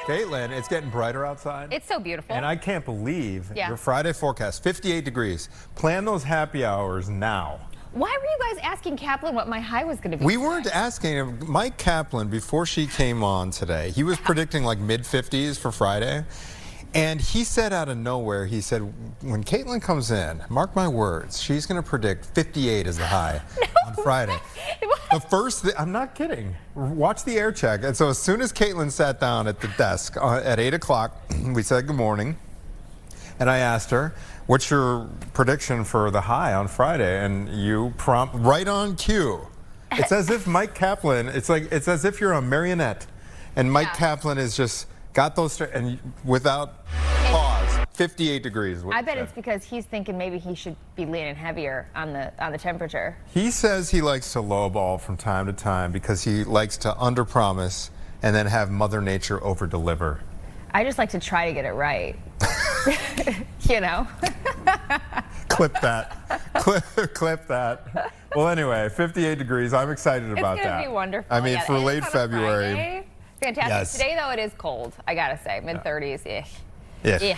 Caitlin, it's getting brighter outside. It's so beautiful. And I can't believe Yeah. your Friday forecast, 58 degrees. Plan those happy hours now. Why were you guys asking Kaplan what my high was going to be? We weren't asking him. Mike Kaplan, before she came on today, he was predicting like mid-50s for Friday. And he said out of nowhere, he said, when Caitlin comes in, mark my words, she's going to predict 58 as the high on Friday. The first I'm not kidding. Watch the air check. And so as soon as Caitlin sat down at the desk at 8 o'clock, we said good morning. And I asked her, what's your prediction for the high on Friday? And you prompt right on cue. It's as if Mike Kaplan, it's as if you're a marionette. And Mike Kaplan is just got those, and without pause, 58 degrees. I bet it's because he's thinking maybe he should be leaning heavier on the temperature. He says he likes to lowball from time to time because he likes to underpromise and then have Mother Nature overdeliver. I just like to try to get it right. You know? Clip that. Clip that. Well, anyway, 58 degrees. I'm excited about that. It's going to be wonderful. I mean, yeah, for late February. Friday. Fantastic. Yes. Today, though, it is cold. I got to say, mid-30s. Ugh.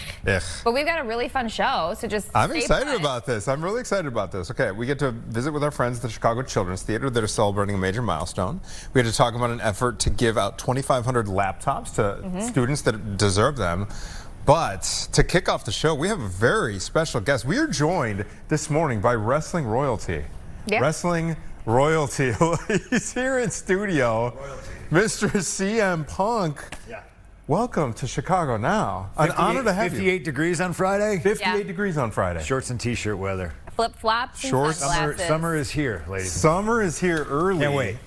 But we've got a really fun show, so just I'm stay excited put. about this. I'm really excited about this. Okay, we get to visit with our friends at the Chicago Children's Theater that are celebrating a major milestone. We get to talk about an effort to give out 2,500 laptops to students that deserve them. But to kick off the show, we have a very special guest. We are joined this morning by wrestling royalty. Yeah. Wrestling royalty. He's here in studio. Royalty. Mr. CM Punk. Yeah. Welcome to Chicago Now. An honor to have 58 you. degrees on Friday. 58 degrees on Friday. Shorts and t-shirt weather. Flip-flops and Shorts. sunglasses. Summer is here, ladies. Summer is here early. Can't wait.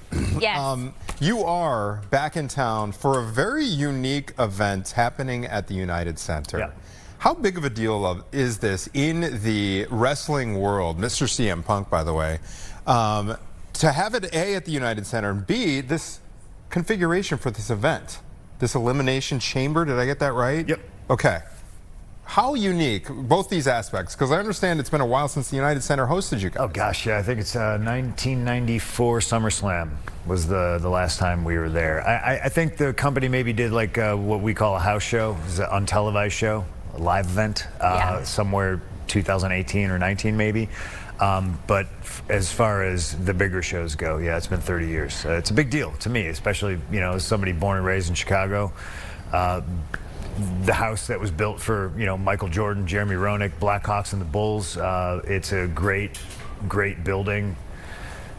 Yes. You are back in town for a very unique event happening at the United Center. Yeah. How big of a deal is this in the wrestling world, Mr. CM Punk, by the way, to have it A, at the United Center, and B, this configuration for this event, this elimination chamber, did I get that right? Yep. Okay. How unique, both these aspects, because I understand it's been a while since the United Center hosted you guys. Oh gosh, yeah, I think it's 1994 SummerSlam was the last time we were there. I think the company maybe did like what we call a house show, it's an untelevised show, a live event, somewhere 2018 or 19 maybe. But as far as the bigger shows go, yeah, it's been 30 years. It's a big deal to me, especially, you know, as somebody born and raised in Chicago. The house that was built for, you know, Michael Jordan, Jeremy Roenick, Blackhawks and the Bulls. It's a great building.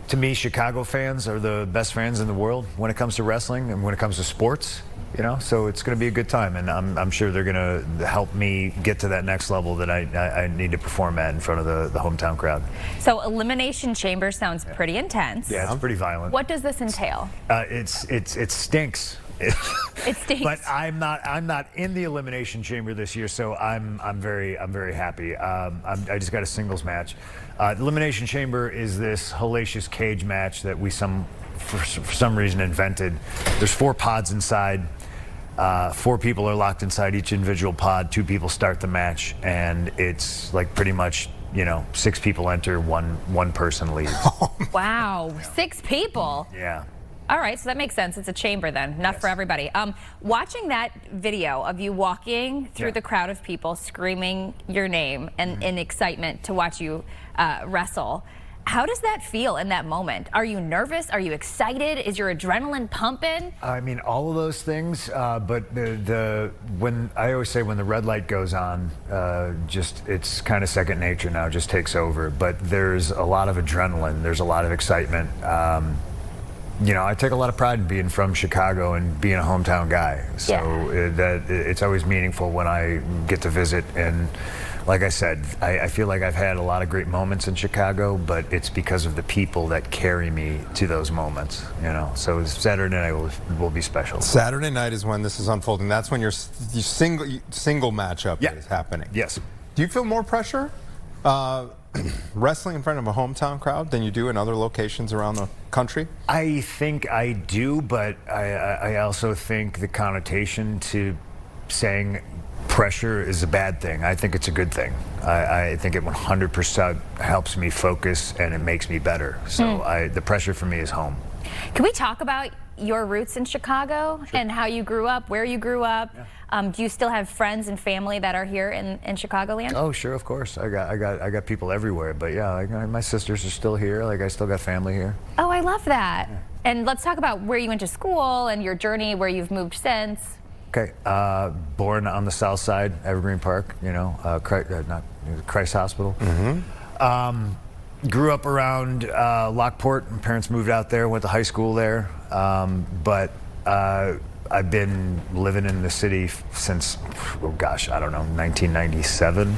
To me, Chicago fans are the best fans in the world when it comes to wrestling and when it comes to sports. You know, so it's going to be a good time, and I'm sure they're going to help me get to that next level that I need to perform at in front of the hometown crowd. So Elimination Chamber sounds pretty intense. Yeah, it's pretty violent. What does this entail? It stinks. It stinks. But I'm not in the Elimination Chamber this year, so I'm very happy. I just got a singles match. The Elimination Chamber is this hellacious cage match that we for some reason invented. There's 4 pods inside. 4 people are locked inside each individual pod. 2 people start the match, and it's like pretty much, you know, 6 people enter, one person leaves. Wow, 6 people. Yeah. All right, so that makes sense. It's a chamber then, enough for everybody. Watching that video of you walking through the crowd of people screaming your name and in excitement to watch you wrestle, how does that feel in that moment? Are you nervous? Are you excited? Is your adrenaline pumping? I mean, all of those things, but when I always say when the red light goes on, it's kind of second nature now, it just takes over. But there's a lot of adrenaline, there's a lot of excitement. You know, I take a lot of pride in being from Chicago and being a hometown guy. So it's always meaningful when I get to visit. And like I said, I feel like I've had a lot of great moments in Chicago, but it's because of the people that carry me to those moments, you know. So Saturday night will be special. Saturday night is when this is unfolding. That's when your single matchup is happening. Yes. Do you feel more pressure wrestling in front of a hometown crowd than you do in other locations around the country? I think I do, but I also think the connotation to saying pressure is a bad thing. I think it's a good thing. I think it 100% helps me focus and it makes me better. So the pressure for me is home. Can we talk about your roots in Chicago and how you grew up, where you grew up? Do you still have friends and family that are here in Chicagoland? Oh, sure, of course. I got people everywhere. But yeah, my sisters are still here. Like I still got family here. Oh, I love that. And let's talk about where you went to school and your journey, where you've moved since. Okay, born on the south side, Evergreen Park, not Christ Hospital. Grew up around Lockport. My parents moved out there, went to high school there. But I've been living in the city since, oh gosh, I don't know, 1997,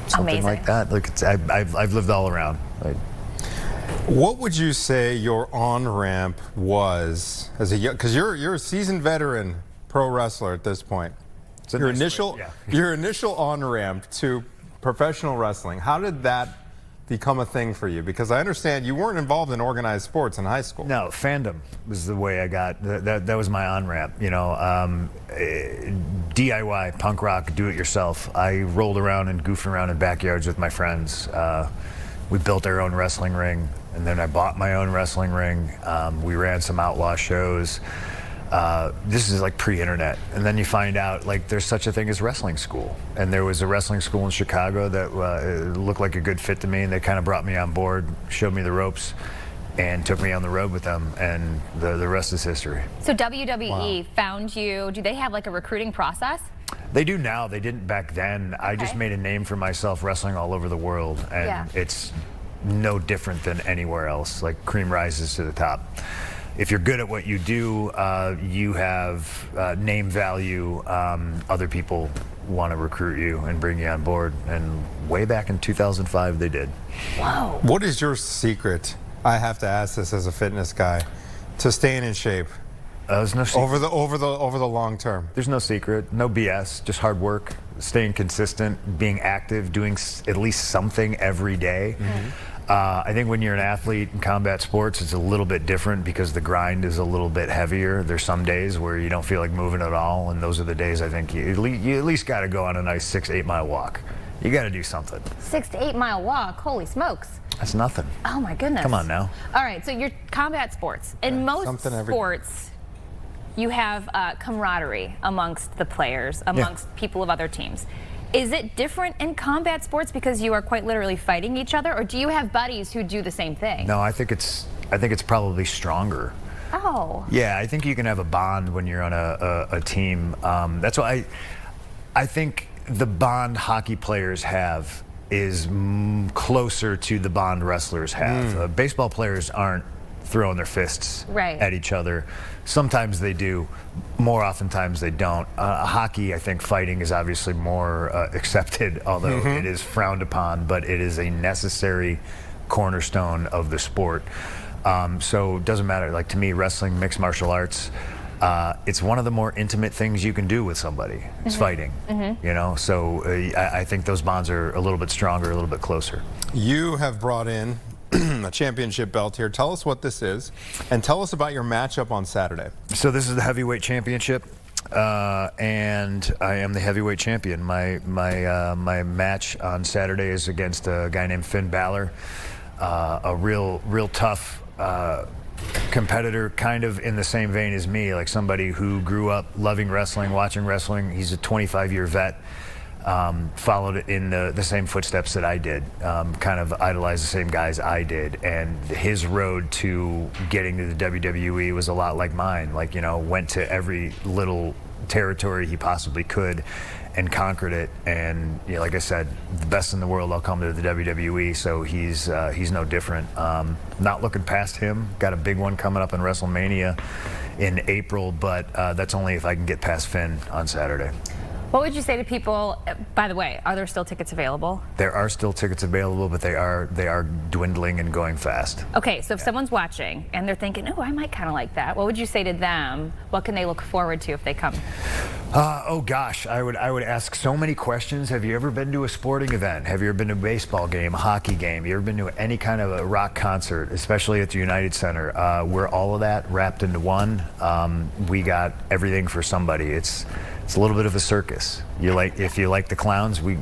something Amazing. like that. Like I've lived all around. Like, What would you say your on-ramp was as a young, because you're a seasoned veteran pro wrestler at this point. a Your nice way, initial yeah. your initial on-ramp to professional wrestling, how did that become a thing for you? Because I understand you weren't involved in organized sports in high school. No, fandom was the way I got. That was my on-ramp. DIY, punk rock, do it yourself. I rolled around and goofed around in backyards with my friends. We built our own wrestling ring, and then I bought my own wrestling ring. We ran some outlaw shows. This is like pre-internet, and then you find out like there's such a thing as wrestling school, and there was a wrestling school in Chicago that looked like a good fit to me, and they kind of brought me on board, showed me the ropes, and took me on the road with them, and the rest is history. So WWE found you. Do they have like a recruiting process? They do now. They didn't back then. I just Okay. made a name for myself wrestling all over the world, and Yeah. it's no different than anywhere else. Like cream rises to the top. If you're good at what you do, you have name value. Other people want to recruit you and bring you on board. And way back in 2005, they did. Whoa. What is your secret? I have to ask this as a fitness guy, to staying in shape There's no secret. over the long term. There's no secret, no BS, just hard work, staying consistent, being active, doing at least something every day. I think when you're an athlete in combat sports, it's a little bit different because the grind is a little bit heavier. There's some days where you don't feel like moving at all, and those are the days I think you at least got to go on a nice 6-8 mile walk. You got to do something. 6 to 8 mile walk. Holy smokes. That's nothing. Oh my goodness. Come on now. All right, so you're combat sports. In most something every- sports, you have camaraderie amongst the players, amongst people of other teams. Is it different in combat sports because you are quite literally fighting each other, or do you have buddies who do the same thing? No, I think it's probably stronger. Oh. Yeah, I think you can have a bond when you're on a team. That's why I think the bond hockey players have is closer to the bond wrestlers have. Baseball players aren't throwing their fists Right. at each other. Sometimes they do. More oftentimes they don't. Hockey, I think fighting is obviously more accepted, although it is frowned upon, but it is a necessary cornerstone of the sport. So it doesn't matter. Like to me, wrestling, mixed martial arts, it's one of the more intimate things you can do with somebody. It's fighting, So I think those bonds are a little bit stronger, a little bit closer. You have brought in a championship belt here. Tell us what this is, and tell us about your matchup on Saturday. So this is the heavyweight championship, and I am the heavyweight champion. My match on Saturday is against a guy named Finn Balor, a real tough competitor, kind of in the same vein as me, like somebody who grew up loving wrestling, watching wrestling. He's a 25-year vet. Followed in the same footsteps that I did, kind of idolized the same guys I did, and his road to getting to the WWE was a lot like mine. Like, went to every little territory he possibly could and conquered it. And like I said, the best in the world, I'll come to the WWE, so he's no different. Not looking past him. Got a big one coming up in WrestleMania in April, but that's only if I can get past Finn on Saturday. What would you say to people? By the way, are there still tickets available? There are still tickets available, but they are dwindling and going fast. Okay, so if someone's watching and they're thinking, oh, I might kind of like that, what would you say to them? What can they look forward to if they come? Oh gosh, I would ask so many questions. Have you ever been to a sporting event? Have you ever been to a baseball game, a hockey game? You ever been to any kind of a rock concert, especially at the United Center? We're all of that wrapped into one. We got everything for somebody. It's a little bit of a circus. If you like the clowns, we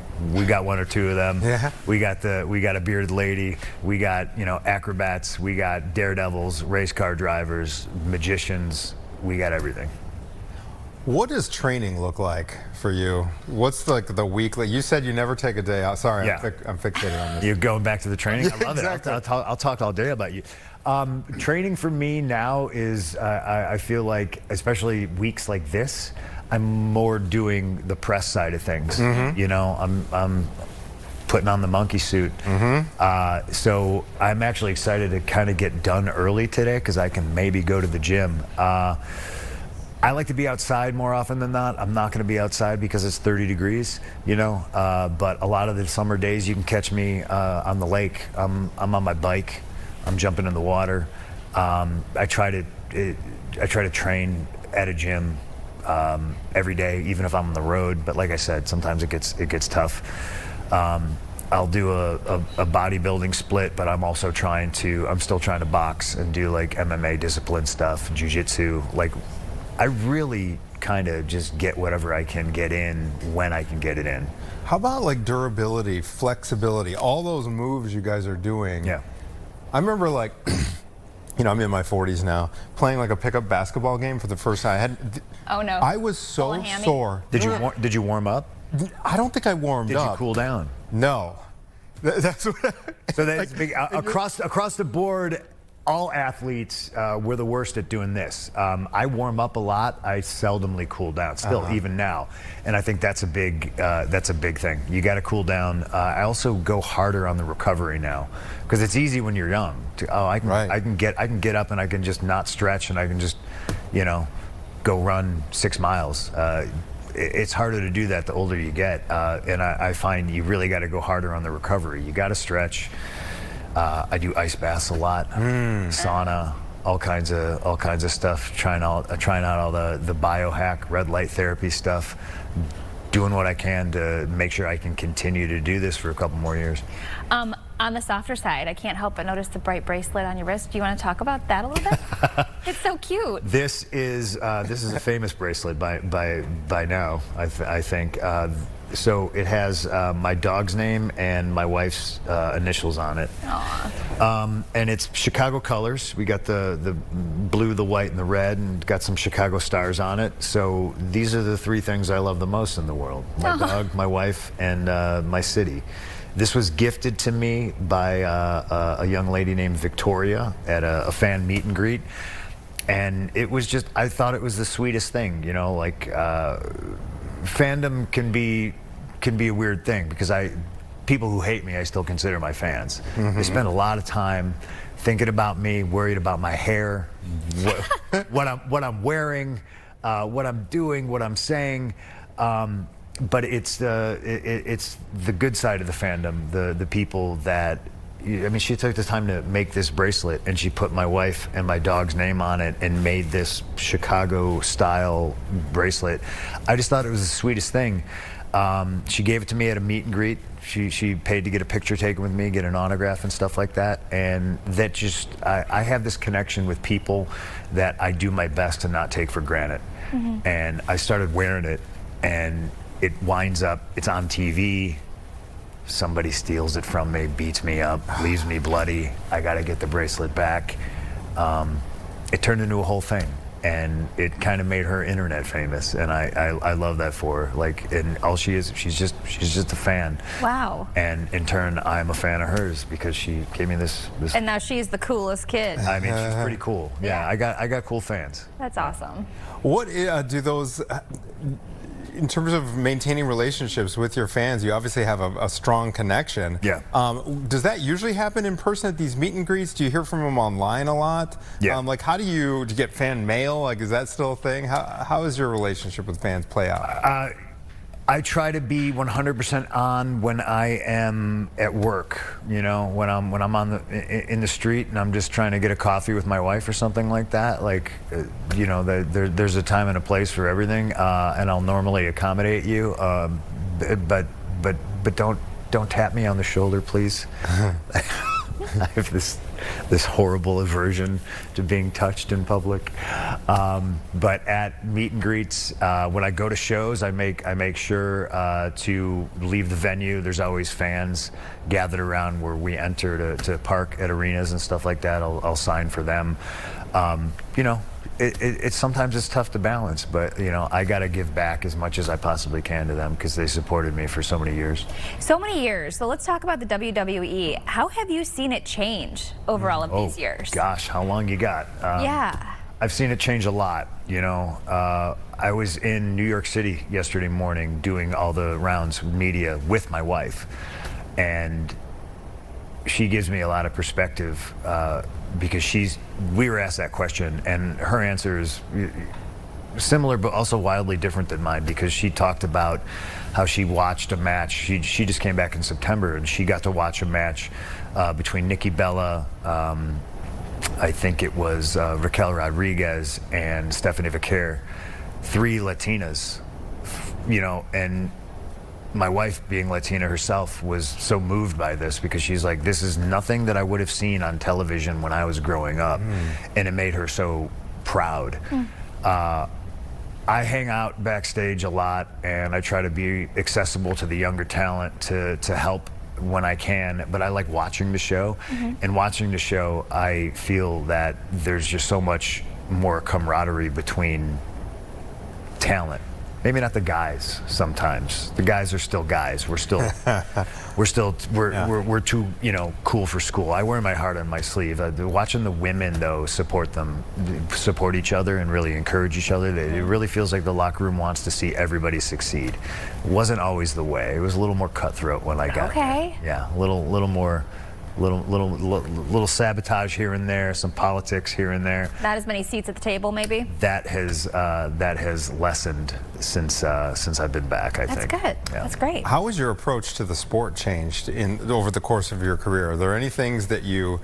got one or two of them. Yeah. We got a bearded lady. We got acrobats. We got daredevils, race car drivers, magicians. We got everything. What does training look like for you? What's like the weekly? You said you never take a day out. Sorry, Yeah. I'm fixated on this. You're going back to the training? I love Exactly. it. I'll talk all day about you. Training for me now is, I feel like, especially weeks like this, I'm more doing the press side of things. I'm putting on the monkey suit. So I'm actually excited to kind of get done early today because I can maybe go to the gym. I like to be outside more often than not. I'm not going to be outside because it's 30 degrees, but a lot of the summer days you can catch me on the lake. I'm on my bike. I'm jumping in the water. I try to train at a gym every day, even if I'm on the road. But like I said, sometimes it gets tough. I'll do a bodybuilding split, but I'm still trying to box and do like MMA discipline stuff, jiu-jitsu. Like, I really kind of just get whatever I can get in when I can get it in. How about like durability, flexibility, all those moves you guys are doing? Yeah. I remember like, I'm in my 40s now, playing like a pickup basketball game for the first time. Oh no. I was Pull a so hammy? sore. Did you warm up? I don't think I warmed Did up. you cool down? No. That's what. So that's big. Across the board, all athletes we're the worst at doing this. I warm up a lot. I seldomly cool down. Still, even now, and I think that's a big thing. You got to cool down. I also go harder on the recovery now because it's easy when you're young. I can get up and I can just not stretch and I can just go run 6 miles. It's harder to do that the older you get, and I find you really got to go harder on the recovery. You got to stretch. I do ice baths a lot, sauna, all kinds of stuff. Trying out all the biohack, red light therapy stuff. Doing what I can to make sure I can continue to do this for a couple more years. On the softer side, I can't help but notice the bright bracelet on your wrist. Do you want to talk about that a little bit? It's so cute. This is a famous bracelet by now. I think. So it has my dog's name and my wife's initials on it. Aww. And it's Chicago colors. We got the blue, the white, and the red, and got some Chicago stars on it. So these are the 3 things I love the most in the world: my dog, my wife, and my city. This was gifted to me by a young lady named Victoria at a fan meet and greet. And it was just, I thought it was the sweetest thing, fandom can be a weird thing because people who hate me, I still consider my fans. They spend a lot of time thinking about me, worried about my hair, what I'm wearing, what I'm doing, what I'm saying. But it's the good side of the fandom, the people that. I mean, she took the time to make this bracelet, and she put my wife and my dog's name on it and made this Chicago-style bracelet. I just thought it was the sweetest thing. She gave it to me at a meet and greet. She paid to get a picture taken with me, get an autograph and stuff like that. And that just, I have this connection with people that I do my best to not take for granted. And I started wearing it, and it winds up, it's on TV. Somebody steals it from me, beats me up, leaves me bloody. I got to get the bracelet back. It turned into a whole thing, and it kind of made her internet famous, and I love that for her. Like, and all she is, she's just a fan. Wow. And in turn, I'm a fan of hers because she gave me this. And now she's the coolest kid. I mean, she's pretty cool. Yeah, Yeah. I got cool fans. That's awesome. What do those? In terms of maintaining relationships with your fans, you obviously have a strong connection. Yeah. Does that usually happen in person at these meet and greets? Do you hear from them online a lot? Yeah. Like, how do you get fan mail? Like, is that still a thing? How does your relationship with fans play out? I try to be 100% on when I am at work. You know, when I'm on in the street and I'm just trying to get a coffee with my wife or something like that. Like, you know, there's a time and a place for everything, and I'll normally accommodate you. But don't tap me on the shoulder, please. I have this horrible aversion to being touched in public. But at meet and greets, when I go to shows, I make sure to leave the venue. There's always fans gathered around where we enter to park at arenas and stuff like that. I'll sign for them. You know, it's sometimes it's tough to balance, but you know, I got to give back as much as I possibly can to them because they supported me for so many years. So many years. So let's talk about the WWE. How have you seen it change over all of these years? Gosh, how long you got? Yeah. I've seen it change a lot. You know, I was in New York City yesterday morning doing all the rounds media with my wife, and she gives me a lot of perspective because we were asked that question, and her answer is similar but also wildly different than mine, because she talked about how she watched a match. She just came back in September and she got to watch a match between Nikki Bella, I think it was Raquel Rodriguez, and Stephanie Vaquer, 3 Latinas, you know, and my wife, being Latina herself, was so moved by this because she's like, this is nothing that I would have seen on television when I was growing up. And it made her so proud. I hang out backstage a lot, and I try to be accessible to the younger talent to help when I can, but I like watching the show. And watching the show, I feel that there's just so much more camaraderie between talent. Maybe not the guys sometimes. The guys are still guys. We're too, you know, cool for school. I wear my heart on my sleeve. Watching the women though support each other and really encourage each other. It really feels like the locker room wants to see everybody succeed. It wasn't always the way. It was a little more cutthroat when I got there. Yeah, a little more. Little sabotage here and there, some politics here and there. Not as many seats at the table, maybe. That has lessened since I've been back. I think. That's good. Yeah. That's great. How has your approach to the sport changed over the course of your career? Are there any things that you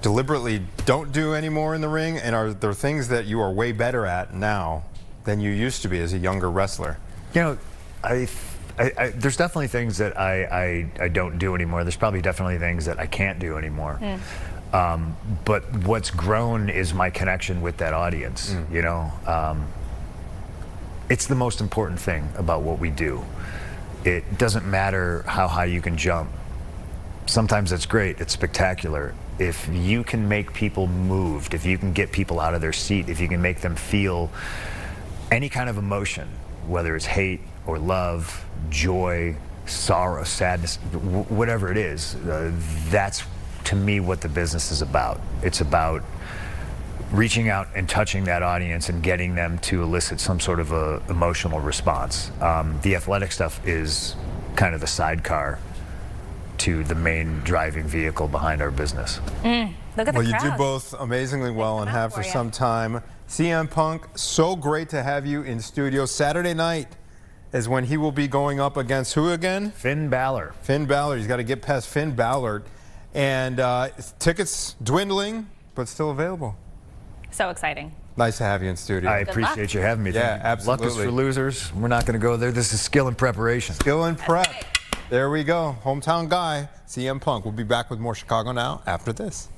deliberately don't do anymore in the ring, and are there things that you are way better at now than you used to be as a younger wrestler? You know, there's definitely things that I don't do anymore. There's probably definitely things that I can't do anymore. But what's grown is my connection with that audience. You know, it's the most important thing about what we do. It doesn't matter how high you can jump. Sometimes that's great. It's spectacular. If you can make people moved, if you can get people out of their seat, if you can make them feel any kind of emotion, whether it's hate or love, joy, sorrow, sadness, whatever it is, that's to me what the business is about. It's about reaching out and touching that audience and getting them to elicit some sort of a emotional response. The athletic stuff is kind of the sidecar to the main driving vehicle behind our business. Look at the Well, you crowd. do both amazingly well and have for some time. CM Punk, so great to have you in studio. Saturday night is when he will be going up against who again? Finn Balor. Finn Balor. He's got to get past Finn Balor. And tickets dwindling, but still available. So exciting. Nice to have you in studio. I appreciate you having me. Yeah, absolutely. Luck is for losers. We're not going to go there. This is skill and preparation. Skill and prep. There we go. Hometown guy, CM Punk. We'll be back with more Chicago Now after this.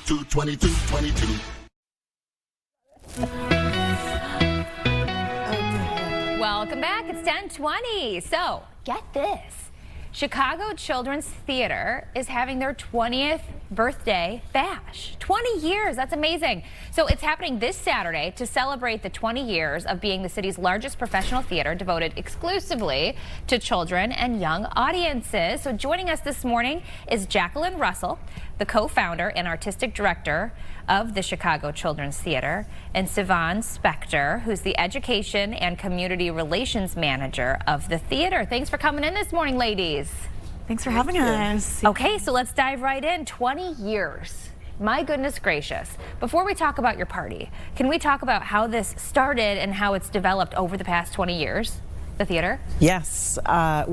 2222. Welcome back. It's 10:20. So, get this. Chicago Children's Theater is having their 20th birthday bash. 20 years, that's amazing. So it's happening this Saturday to celebrate the 20 years of being the city's largest professional theater devoted exclusively to children and young audiences. So joining us this morning is Jacqueline Russell, the co-founder and artistic director of the Chicago Children's Theater, and Sivan Spector, who's the education and community relations manager of the theater. Thanks for coming in this morning, ladies. Thanks for having us. Okay, so let's dive right in. 20 years. My goodness gracious. Before we talk about your party, can we talk about how this started and how it's developed over the past 20 years, the theater? Yes. A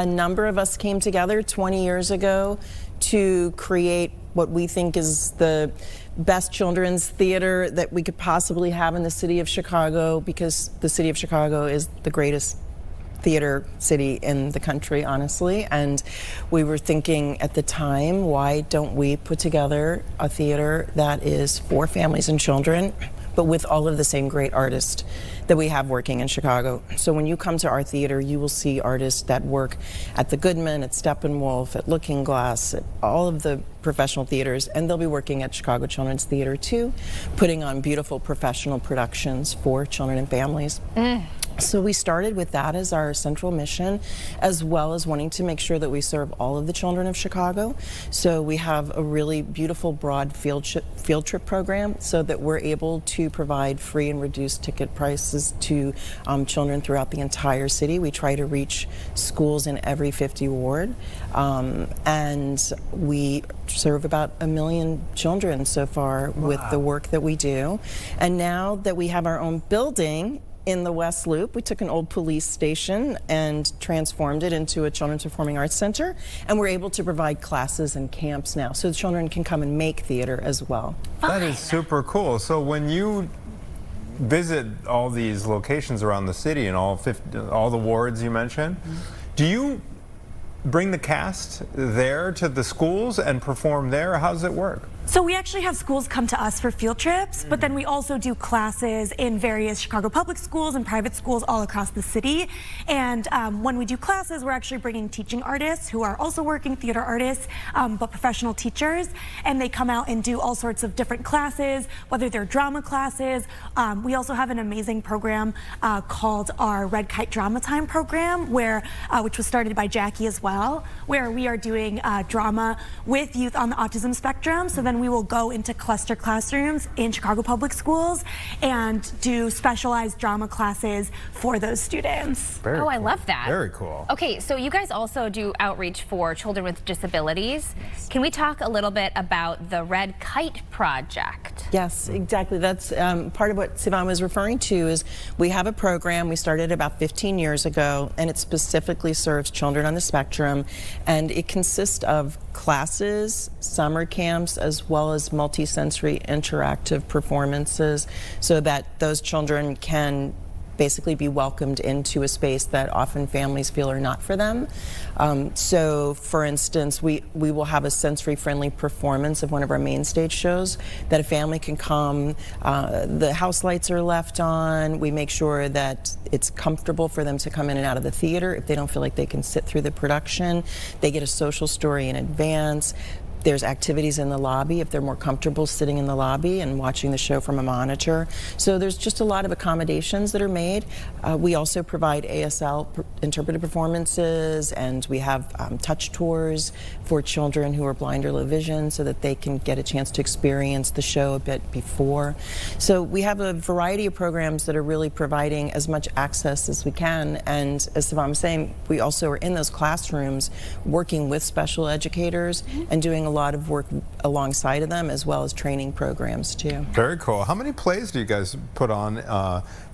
number of us came together 20 years ago to create what we think is the best children's theater that we could possibly have in the city of Chicago, because the city of Chicago is the greatest theater city in the country, honestly. And we were thinking at the time, why don't we put together a theater that is for families and children, but with all of the same great artists that we have working in Chicago. So when you come to our theater, you will see artists that work at the Goodman, at Steppenwolf, at Looking Glass, at all of the professional theaters, and they'll be working at Chicago Children's Theater too, putting on beautiful professional productions for children and families. So we started with that as our central mission, as well as wanting to make sure that we serve all of the children of Chicago. So we have a really beautiful broad field trip program so that we're able to provide free and reduced ticket prices to children throughout the entire city. We try to reach schools in every 50 ward, and we serve about 1 million children so far with the work that we do. And now that we have our own building in the West Loop, we took an old police station and transformed it into a Children's Performing Arts Center, and we're able to provide classes and camps now, so the children can come and make theater as well. That is super cool. So when you visit all these locations around the city and all the wards you mentioned, do you bring the cast there to the schools and perform there? How does it work? So we actually have schools come to us for field trips, but then we also do classes in various Chicago public schools and private schools all across the city. And when we do classes, we're actually bringing teaching artists who are also working theater artists, but professional teachers. And they come out and do all sorts of different classes, whether they're drama classes. We also have an amazing program called our Red Kite Drama Time program, which was started by Jackie as well, where we are doing drama with youth on the autism spectrum. So then we will go into cluster classrooms in Chicago public schools and do specialized drama classes for those students. Very I cool. love that. Very cool. Okay, so you guys also do outreach for children with disabilities. Can we talk a little bit about the Red Kite Project? Yes, exactly. That's part of what Sivan was referring to. Is we have a program we started about 15 years ago, and it specifically serves children on the spectrum, and it consists of classes, summer camps, as well as multisensory interactive performances, so that those children can basically be welcomed into a space that often families feel are not for them. So for instance, we will have a sensory-friendly performance of one of our main stage shows that a family can come. The house lights are left on. We make sure that it's comfortable for them to come in and out of the theater. If they don't feel like they can sit through the production, they get a social story in advance. There's activities in the lobby if they're more comfortable sitting in the lobby and watching the show from a monitor. So there's just a lot of accommodations that are made. We also provide ASL interpretive performances, and we have touch tours for children who are blind or low vision so that they can get a chance to experience the show a bit before. So we have a variety of programs that are really providing as much access as we can. And as Sivan was saying, we also are in those classrooms working with special educators and doing a lot of work alongside of them, as well as training programs too. Very cool. How many plays do you guys put on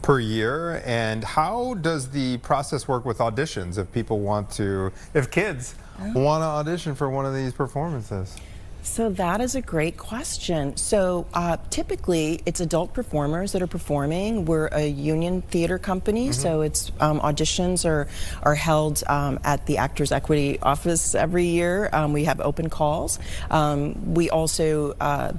per year, and how does the process work with auditions if people want to, if kids want to audition for one of these performances? So that is a great question. So typically it's adult performers that are performing. We're a union theater company, so it's auditions are held at the Actors Equity Office every year. We have open calls. We also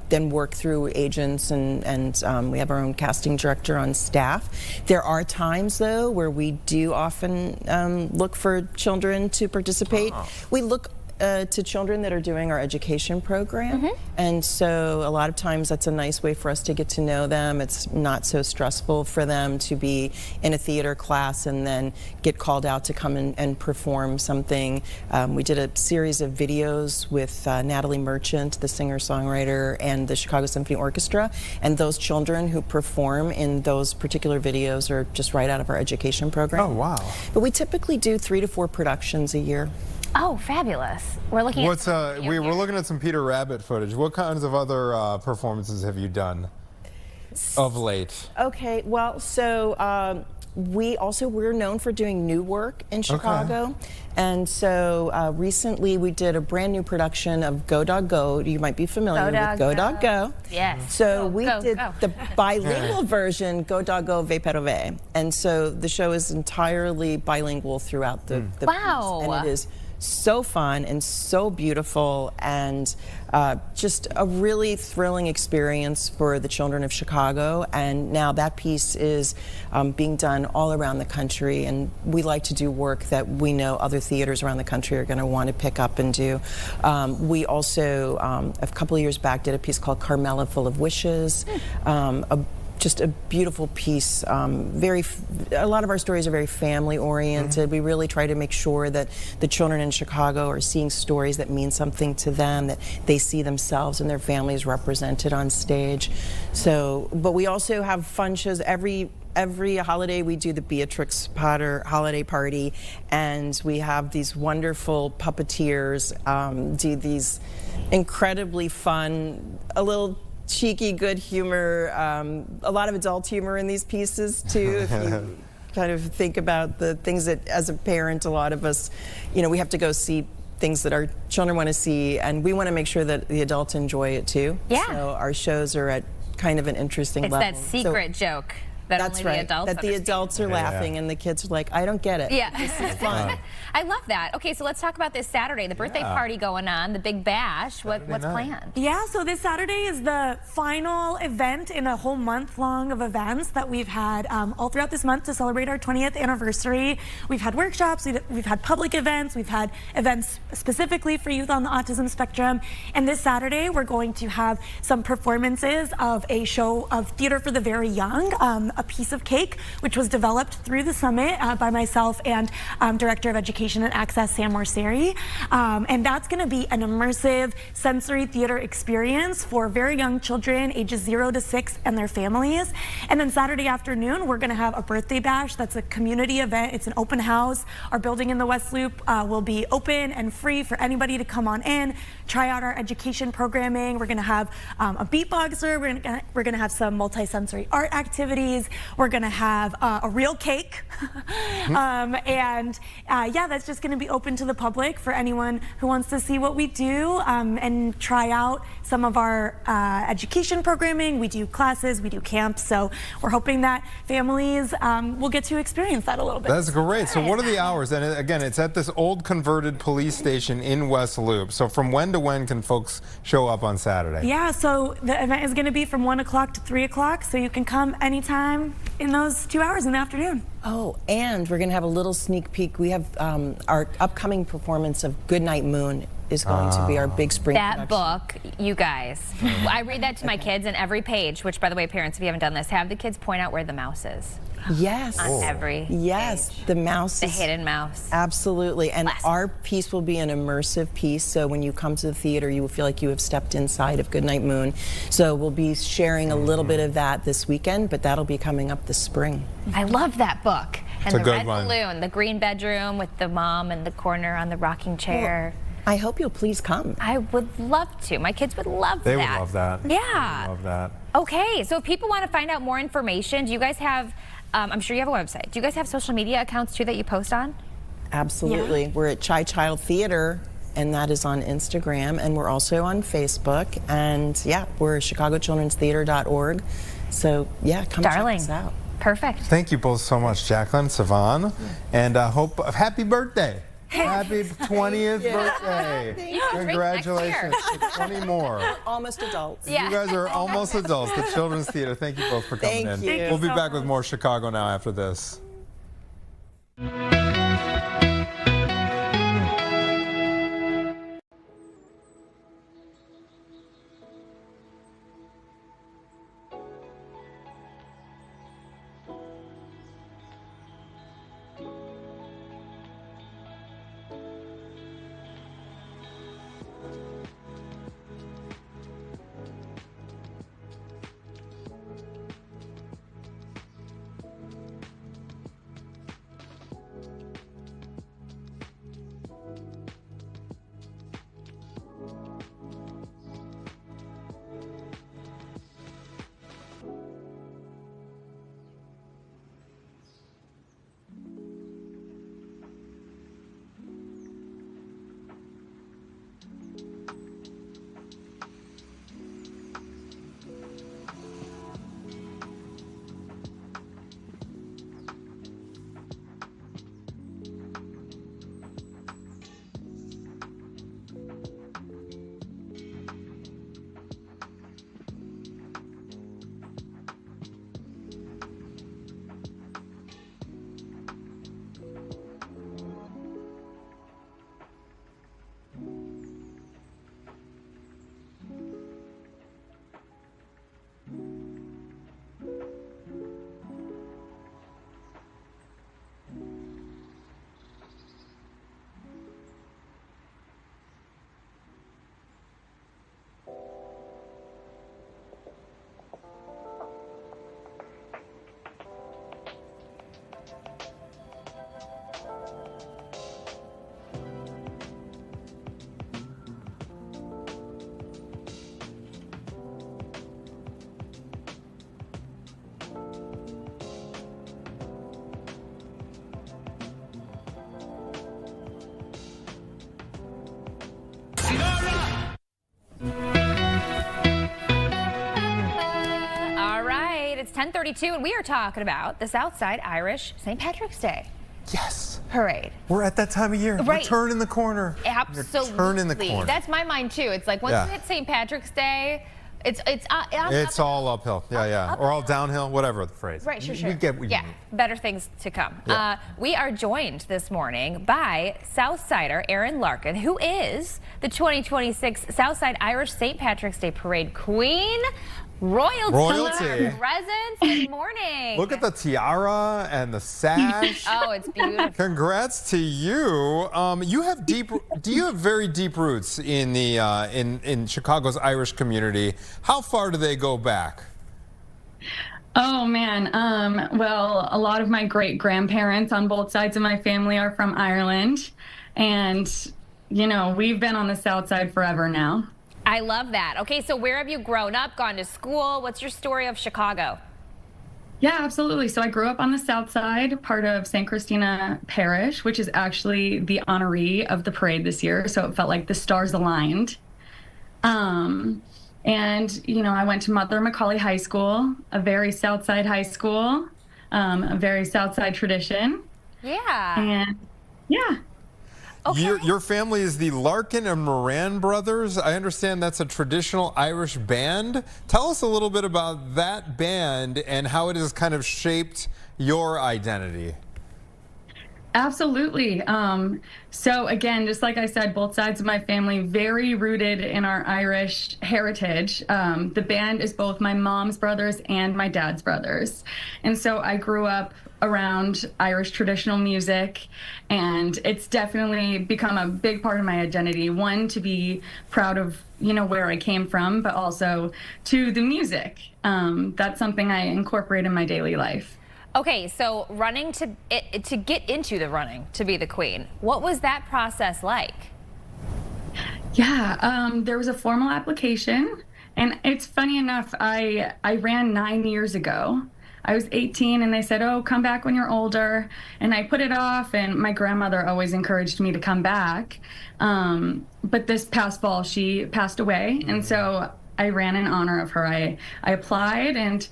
then work through agents and we have our own casting director on staff. There are times though where we do often look for children to participate. We look to children that are doing our education program. And so a lot of times that's a nice way for us to get to know them. It's not so stressful for them to be in a theater class and then get called out to come and perform something. We did a series of videos with Natalie Merchant, the singer-songwriter, and the Chicago Symphony Orchestra. And those children who perform in those particular videos are just right out of our education program. Oh, wow. But we typically do 3 to 4 productions a year. Oh, fabulous. We're looking What's at we're looking at some Peter Rabbit footage. What kinds of other performances have you done of late? Okay, well, so we're known for doing new work in Chicago. And so recently we did a brand new production of Go Dog Go. You might be familiar with Go Dog Go. Yes. So we Go, did go. the bilingual version, Go Dog Go, Ve Pero Ve. And so the show is entirely bilingual throughout the Wow. piece. And it is so fun and so beautiful and just a really thrilling experience for the children of Chicago. And now that piece is being done all around the country, and we like to do work that we know other theaters around the country are going to want to pick up and do. We also, a couple of years back, did a piece called Carmela Full of Wishes. Just a beautiful piece. A lot of our stories are very family oriented. We really try to make sure that the children in Chicago are seeing stories that mean something to them, that they see themselves and their families represented on stage. So, but we also have fun shows every holiday. We do the Beatrix Potter holiday party, and we have these wonderful puppeteers do these incredibly fun, a little cheeky, good humor, a lot of adult humor in these pieces too. If you kind of think about the things that, as a parent, a lot of us, we have to go see things that our children want to see, and we want to make sure that the adults enjoy it too. Yeah. So our shows are at kind of an interesting level. It's that secret joke that That's only right. the adults That the understand. adults are laughing and the kids are like, I don't get it. Yeah. This is fun. I love that. Okay, so let's talk about this Saturday, the birthday party going on, the Big Bash. What's night. planned? Yeah, so this Saturday is the final event in a whole month long of events that we've had all throughout this month to celebrate our 20th anniversary. We've had workshops, we've had public events, we've had events specifically for youth on the autism spectrum. And this Saturday, we're going to have some performances of a show of Theater for the Very Young, A Piece of Cake, which was developed through the summit by myself and Director of Education and Access, Sam Morseri. And that's going to be an immersive sensory theater experience for very young children, ages 0 to 6, and their families. And then Saturday afternoon, we're going to have a birthday bash. That's a community event. It's an open house. Our building in the West Loop will be open and free for anybody to come on in, try out our education programming. We're going to have a beatboxer. We're going to have some multi-sensory art activities. We're going to have a real cake. Yeah, that's just going to be open to the public for anyone who wants to see what we do and try out some of our education programming. We do classes, we do camps, so we're hoping that families will get to experience that a little bit. That's great. So what are the hours? And again, it's at this old converted police station in West Loop. So from when to when can folks show up on Saturday? Yeah, so the event is going to be from 1 o'clock to 3 o'clock, so you can come anytime in those 2 hours in the afternoon. Oh, and we're going to have a little sneak peek. We have our upcoming performance of Goodnight Moon is going to be our big spring That production. book, you guys, I read that to my kids, and every page, which by the way, parents, if you haven't done this, have the kids point out where the mouse is. Yes. On every Yes, page. the mouse The is hidden mouse. absolutely. And Last. our piece will be an immersive piece, so when you come to the theater, you will feel like you have stepped inside of Goodnight Moon. So we'll be sharing a little bit of that this weekend, but that'll be coming up this spring. I love that book. And It's a the good red one. balloon, the green bedroom with the mom in the corner on the rocking chair. I hope you'll please come. I would love to. My kids would love They that. would love that. Yeah. They would love that. Okay, so if people want to find out more information, do you guys have, I'm sure you have a website. Do you guys have social media accounts too that you post on? Absolutely. Yeah. We're at Chai Child Theater and that is on Instagram, and we're also on Facebook, and yeah, we're chicagochildrenstheater.org. So yeah, come Darling. check us out. Perfect. Thank you both so much, Jacqueline, Savon, and happy birthday. Happy 20th birthday. Thank you. Congratulations. 20 more. Almost adults. Yeah. You guys are almost adults. The Children's Theater. Thank you both for coming Thank in. you. Thank you We'll be so back with much. more Chicago Now after this. All right, it's 10:32, and we are talking about the Southside Irish St. Patrick's Day Yes. parade. We're at that time of year. Right. We're turning the corner. Absolutely. You're turning the corner. That's my mind too. It's like once Yeah. you hit St. Patrick's Day, it's It's all uphill. Yeah. Or all downhill, whatever the phrase. Right, sure. We get what you yeah, mean. better things to come. Yeah. We are joined this morning by Southsider Erin Larkin, who is the 2026 Southside Irish St. Patrick's Day Parade Queen. Royalty. Presents. Good morning. Look at the tiara and the sash. Oh, it's beautiful. Congrats to you. You have do you have very deep roots in the in Chicago's Irish community? How far do they go back? Oh man, well, a lot of my great grandparents on both sides of my family are from Ireland, and you know, we've been on the South Side forever now. I love that. Okay, so where have you grown up, gone to school? What's your story of Chicago? Yeah, absolutely. So I grew up on the South Side, part of St. Christina Parish, which is actually the honoree of the parade this year. So it felt like the stars aligned. And, you know, I went to Mother Macaulay High School, a very South Side high school, a very South Side tradition. Yeah. And yeah. Okay. Your family is the Larkin and Moran brothers. I understand that's a traditional Irish band. Tell us a little bit about that band and how it has kind of shaped your identity. Absolutely. So again, just like I said, both sides of my family very rooted in our Irish heritage. The band is both my mom's brothers and my dad's brothers. And so I grew up around Irish traditional music, and it's definitely become a big part of my identity. One, to be proud of, you know, where I came from, but also to the music. That's something I incorporate in my daily life. Okay, so running to get into the running to be the queen, what was that process like? Yeah, there was a formal application, and it's funny enough, I ran 9 years ago. I was 18 and they said, oh, come back when you're older. And I put it off, and my grandmother always encouraged me to come back. But this past fall, she passed away. And so I ran in honor of her. I applied, and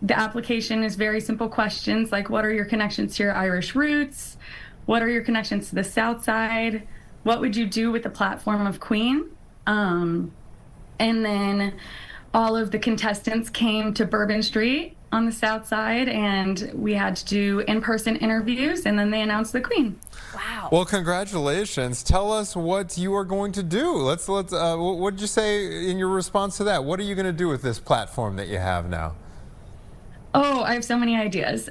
the application is very simple questions like, what are your connections to your Irish roots? What are your connections to the South Side? What would you do with the platform of Queen? And then all of the contestants came to Bourbon Street on the South Side, and we had to do in-person interviews, and then they announced the Queen. Wow. Well, congratulations. Tell us what you are going to do. What did you say in your response to that? What are you going to do with this platform that you have now? Oh, I have so many ideas.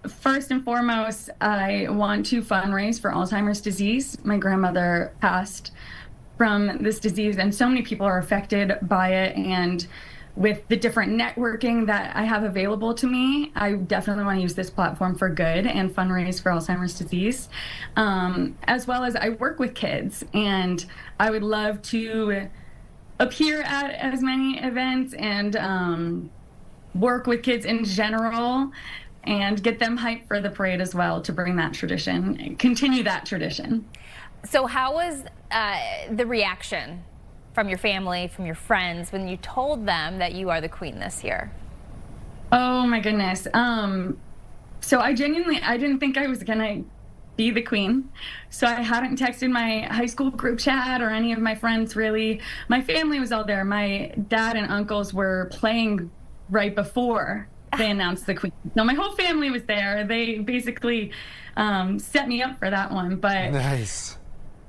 First and foremost, I want to fundraise for Alzheimer's disease. My grandmother passed from this disease, and so many people are affected by it. And with the different networking that I have available to me, I definitely want to use this platform for good and fundraise for Alzheimer's disease. As well as I work with kids, and I would love to appear at as many events and work with kids in general and get them hyped for the parade as well, to bring that tradition, continue that tradition. So how was the reaction from your family, from your friends, when you told them that you are the Queen this year? Oh my goodness. So I didn't think I was gonna be the Queen. So I hadn't texted my high school group chat or any of my friends really. My family was all there. My dad and uncles were playing right before they announced the Queen. No, my whole family was there. They basically set me up for that one, but Nice.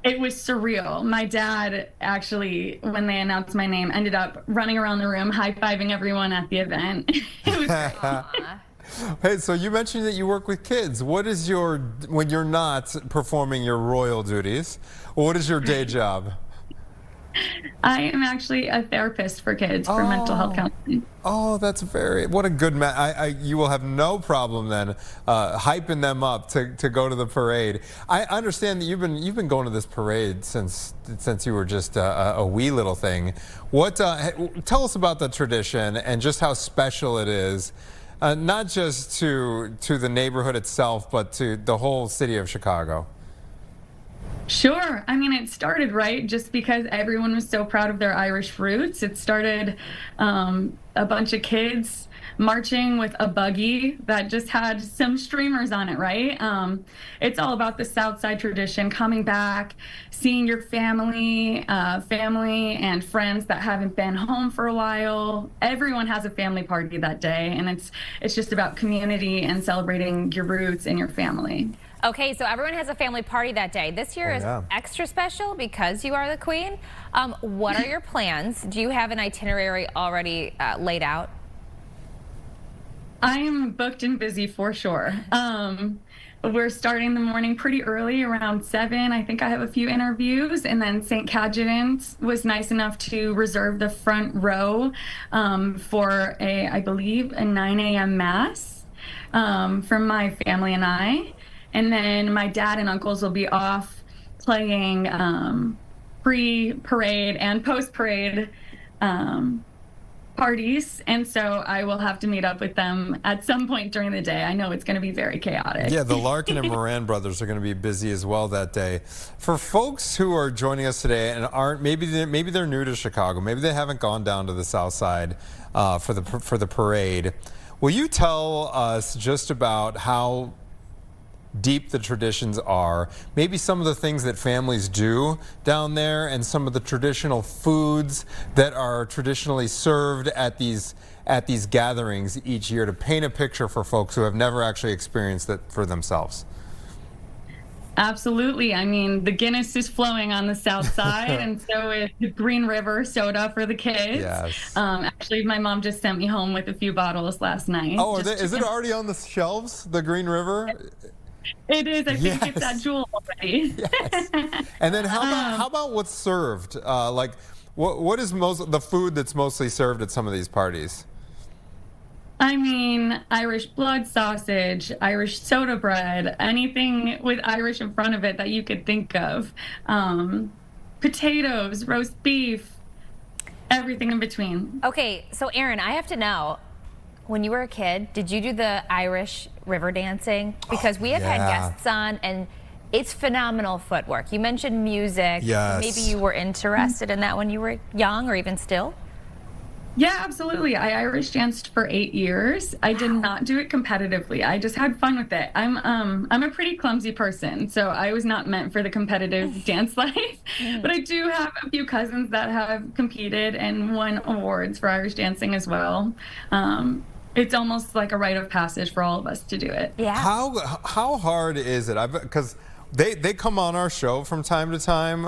it was surreal. My dad actually, when they announced my name, ended up running around the room, high-fiving everyone at the event. It was great. Hey, so you mentioned that you work with kids. When you're not performing your royal duties, what is your day job? I am actually a therapist for kids for mental health counseling. Oh, that's what a good you will have no problem then hyping them up to go to the parade. I understand that you've been going to this parade since you were just a wee little thing. Tell us about the tradition and just how special it is, not just to the neighborhood itself, but to the whole city of Chicago. Sure. I mean, it started right just because everyone was so proud of their Irish roots. It started a bunch of kids marching with a buggy that just had some streamers on it, right? It's all about the South Side tradition, coming back, seeing your family and friends that haven't been home for a while. Everyone has a family party that day, and it's just about community and celebrating your roots and your family. Okay, so everyone has a family party that day. This year is extra special because you are the Queen. What are your plans? Do you have an itinerary already laid out? I am booked and busy for sure. We're starting the morning pretty early, around 7. I think I have a few interviews, and then St. Cajetan's was nice enough to reserve the front row for I believe, a 9 a.m. mass for my family and I. And then my dad and uncles will be off playing pre-parade and post-parade parties. And so I will have to meet up with them at some point during the day. I know it's going to be very chaotic. Yeah, the Larkin and Moran brothers are going to be busy as well that day. For folks who are joining us today and aren't, maybe they're new to Chicago, maybe they haven't gone down to the South Side for the parade. Will you tell us just about how deep the traditions are, maybe some of the things that families do down there, and some of the traditional foods that are traditionally served at these gatherings each year, to paint a picture for folks who have never actually experienced it for themselves? Absolutely. I mean, the Guinness is flowing on the South Side, and so is the Green River soda for the kids. Yes. Actually, my mom just sent me home with a few bottles last night. Oh, is it already on the shelves, the Green River? It is. I think it's at Jewel already. Yes. And then how about what's served? What is the food that's mostly served at some of these parties? I mean, Irish blood sausage, Irish soda bread, anything with Irish in front of it that you could think of. Potatoes, roast beef, everything in between. Okay, so Erin, I have to know, when you were a kid, did you do the Irish river dancing? Because we have had yeah. guests on, and it's phenomenal footwork. You mentioned music. Yes. Maybe you were interested in that when you were young, or even still? Yeah, absolutely. I Irish danced for 8 years. I did not do it competitively. I just had fun with it. I'm a pretty clumsy person, so I was not meant for the competitive dance life. But I do have a few cousins that have competed and won awards for Irish dancing as well. It's almost like a rite of passage for all of us to do it. Yeah. How hard is it? Because they come on our show from time to time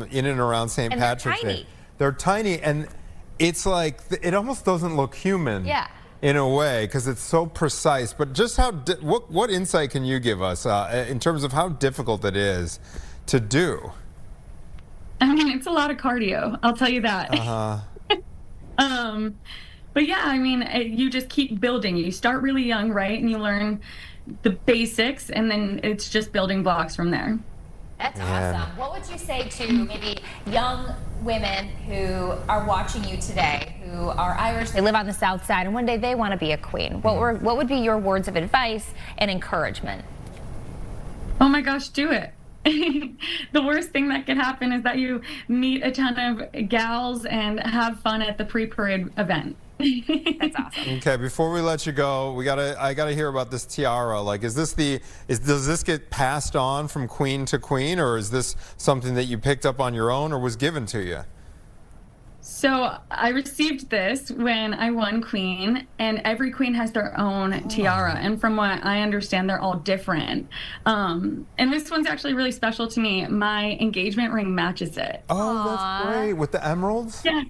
in and around St. And they're Patrick's tiny. Day. They're tiny, and it's like it almost doesn't look human. Yeah. In a way, because it's so precise. But just what insight can you give us in terms of how difficult it is to do? I mean, it's a lot of cardio. I'll tell you that. But yeah, I mean, you just keep building. You start really young, right? And you learn the basics, and then it's just building blocks from there. That's Man. awesome. What would you say to maybe young women who are watching you today, who are Irish, they live on the South Side, and one day they want to be a queen? What would be your words of advice and encouragement? Oh my gosh, do it. The worst thing that could happen is that you meet a ton of gals and have fun at the pre-parade event. That's awesome. Okay, before we let you go, I gotta hear about this tiara. Like, does this get passed on from queen to queen, or is this something that you picked up on your own or was given to you? So I received this when I won Queen, and every queen has their own tiara. And from what I understand, they're all different. And this one's actually really special to me. My engagement ring matches it. Oh, that's great. With the emeralds? Yeah.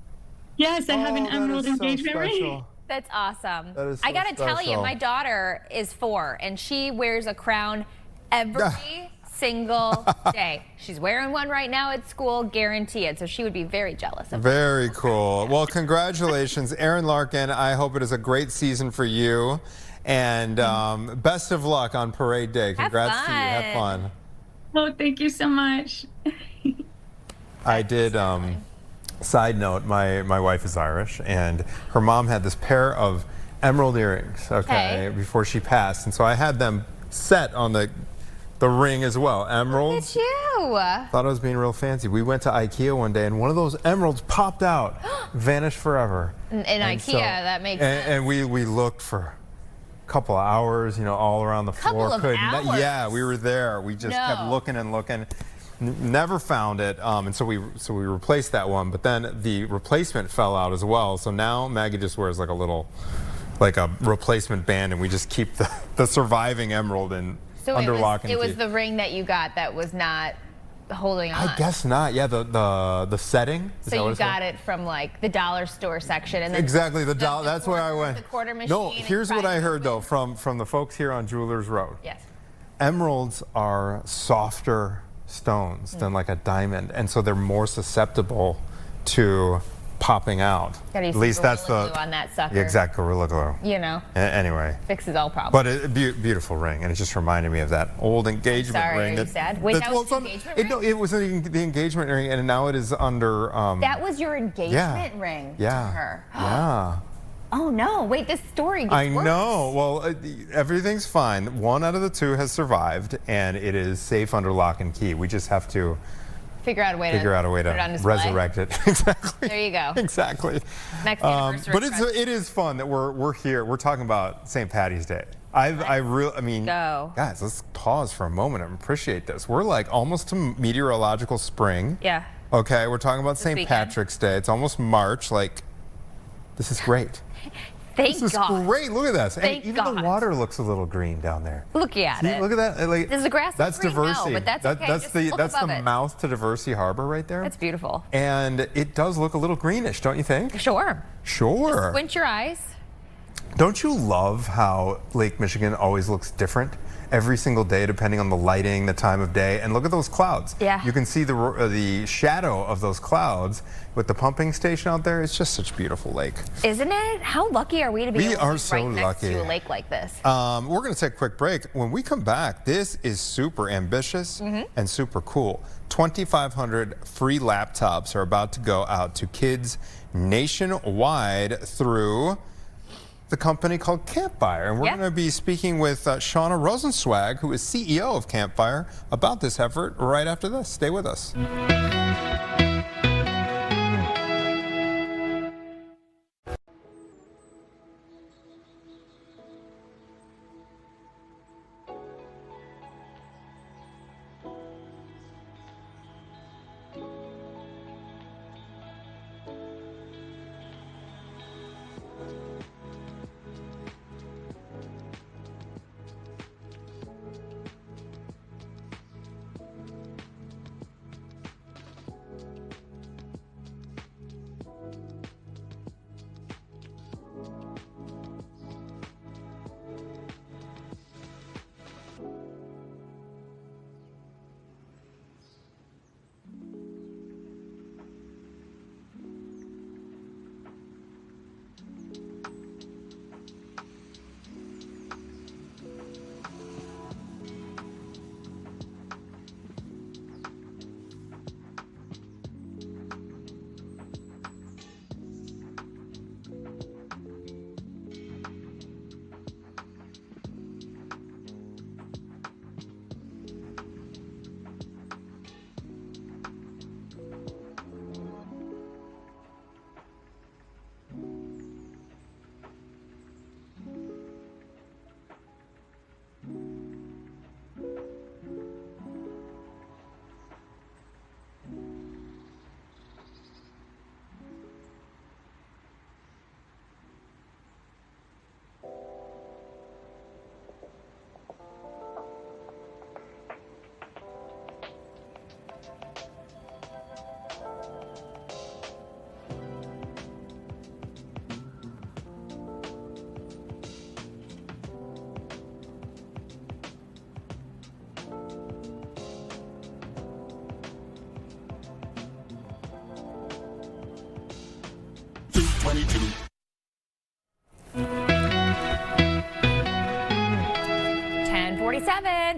Yes, I have an Oh, that emerald is so engagement ring. special. That's awesome. That is I so gotta tell you, special. my daughter is 4, and she wears a crown every single day. She's wearing one right now at school, guarantee it. So she would be very jealous of Very cool. Well, congratulations, Erin Larkin. I hope it is a great season for you. And best of luck on Parade Day. Congrats to you. Have fun. Oh, thank you so much. I did. Side note, my wife is Irish, and her mom had this pair of emerald earrings, okay, before she passed. And so I had them set on the ring as well. Emeralds. Look at you. Thought I was being real fancy. We went to IKEA one day, and one of those emeralds popped out, vanished forever. In IKEA, that makes sense. And we looked for a couple of hours, all around the floor. Couple of hours? Yeah, we were there. We just kept looking and looking. Never found it, and so we replaced that one. But then the replacement fell out as well. So now Maggie just wears like a replacement band, and we just keep the surviving emerald under lock and key. It was the ring that you got that was not holding on. I guess not. Yeah, the setting. Is that So what you it's got called? it from like the dollar store section, and then Exactly, the dollar. That's where I went. The quarter machine. No, and here's what fried I heard though movement. from the folks here on Jewelers Road. Yes. Emeralds are softer stones than like a diamond, and so they're more susceptible to popping out. Gotta use At least that's Gorilla the Glue on that sucker. the exact Gorilla Glue. Anyway. Fixes all problems. But a beautiful ring, and it just reminded me of that old engagement Sorry, ring. are you sad? Wait, that was the engagement ring? No, it was the engagement ring, and now it is under. That was your engagement ring to her. Yeah. Oh no! Wait, this story gets I worse. know. Well, everything's fine. One out of the 2 has survived, and it is safe under lock and key. We just have to Figure out a way put it on display. Resurrect it. Exactly. There you go. Exactly. Next anniversary. But it is fun that we're here. We're talking about St. Patty's Day. I mean, go. guys, let's pause for a moment and appreciate this. We're like almost to meteorological spring. Yeah. Okay, we're talking about St. weekend. Patrick's Day. It's almost March. Like, this is great. Thank This is God. great. Look at this. Thank And even God. the water looks a little green down there. Look at See, it. look at that. Like, Does the grass look that's green? No, Diversey. but that's okay. That's Just the look that's above the it. mouth to Diversey Harbor right there. That's beautiful. And it does look a little greenish, don't you think? Sure. Sure. Squint your eyes. Don't you love how Lake Michigan always looks different every single day depending on the lighting, the time of day? And look at those clouds. Yeah. You can see the shadow of those clouds with the pumping station out there. It's just such a beautiful lake. Isn't it? How lucky are we to be We able to are be so right next lucky. to a lake like this? We're going to take a quick break. When we come back, this is super ambitious and super cool. 2,500 free laptops are about to go out to kids nationwide through the company called Campfire. And we're Yep. going to be speaking with Shauna Rosenzweig, who is CEO of Campfire, about this effort right after this. Stay with us.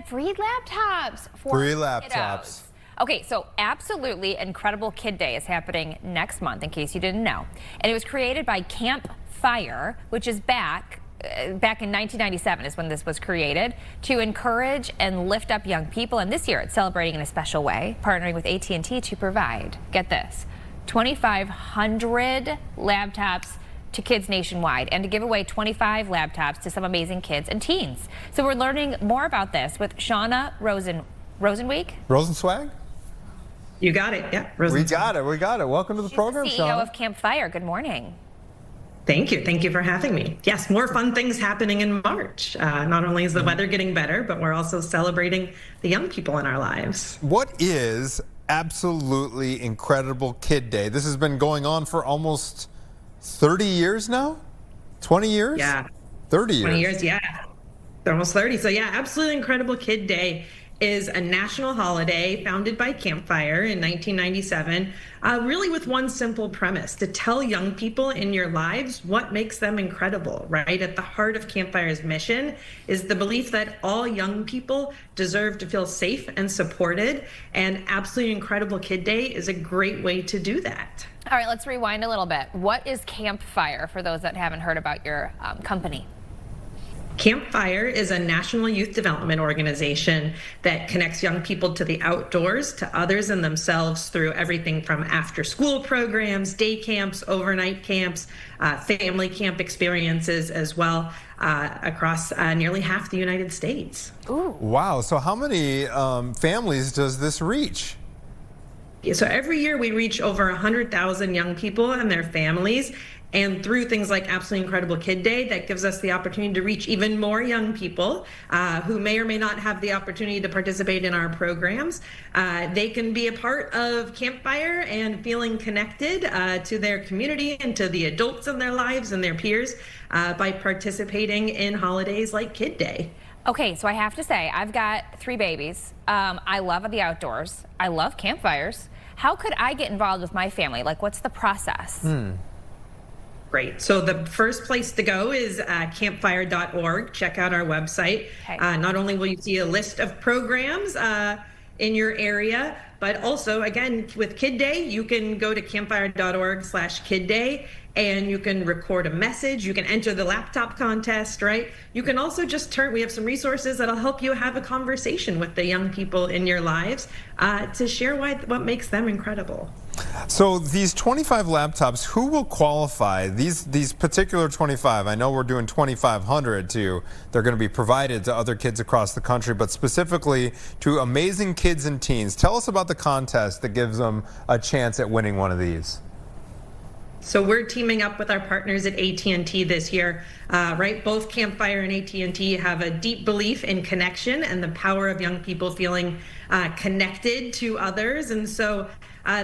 Free laptops for Free kiddos. laptops. Okay, so absolutely incredible Kid Day is happening next month, in case you didn't know. And it was created by Campfire, which is back in 1997 is when this was created, to encourage and lift up young people. And this year it's celebrating in a special way, partnering with AT&T to provide, get this, 2,500 laptops to kids nationwide, and to give away 25 laptops to some amazing kids and teens. So we're learning more about this with Shauna Rosenzweig. Rosenzweig? You got it. Yeah. We got it. We got it. Welcome to the She's program, the CEO Shauna. of Campfire. Good morning. Thank you. Thank you for having me. Yes, more fun things happening in March. Not only is the weather getting better, but we're also celebrating the young people in our lives. What is Absolutely Incredible Kid Day? This has been going on for almost 30 years now? 20 years? Yeah. 30 years. 20 years, yeah. They're almost 30. So yeah, Absolutely Incredible Kid Day is a national holiday founded by Campfire in 1997, really with one simple premise: to tell young people in your lives what makes them incredible, right? At the heart of Campfire's mission is the belief that all young people deserve to feel safe and supported, and Absolutely Incredible Kid Day is a great way to do that. All right, let's rewind a little bit. What is Campfire for those that haven't heard about your company? Campfire is a national youth development organization that connects young people to the outdoors, to others and themselves through everything from after-school programs, day camps, overnight camps, family camp experiences as well, across nearly half the United States. Ooh. Wow. So how many families does this reach? So every year we reach over 100,000 young people and their families. And through things like Absolutely Incredible Kid Day, that gives us the opportunity to reach even more young people who may or may not have the opportunity to participate in our programs. They can be a part of Campfire and feeling connected to their community and to the adults in their lives and their peers by participating in holidays like Kid Day. Okay, so I have to say, I've got 3 babies. I love the outdoors. I love campfires. How could I get involved with my family? Like, what's the process? Great. So the first place to go is campfire.org. Check out our website. Okay. Not only will you see a list of programs in your area, but also, again, with Kid Day, you can go to campfire.org/Kid Day and you can record a message. You can enter the laptop contest, right? You can also just we have some resources that'll help you have a conversation with the young people in your lives to share what makes them incredible. So these 25 laptops, who will qualify? These particular 25, I know we're doing 2,500 they're going to be provided to other kids across the country, but specifically to amazing kids and teens. Tell us about the contest that gives them a chance at winning one of these. So we're teaming up with our partners at AT&T this year, right? Both Campfire and AT&T have a deep belief in connection and the power of young people feeling connected to others. And so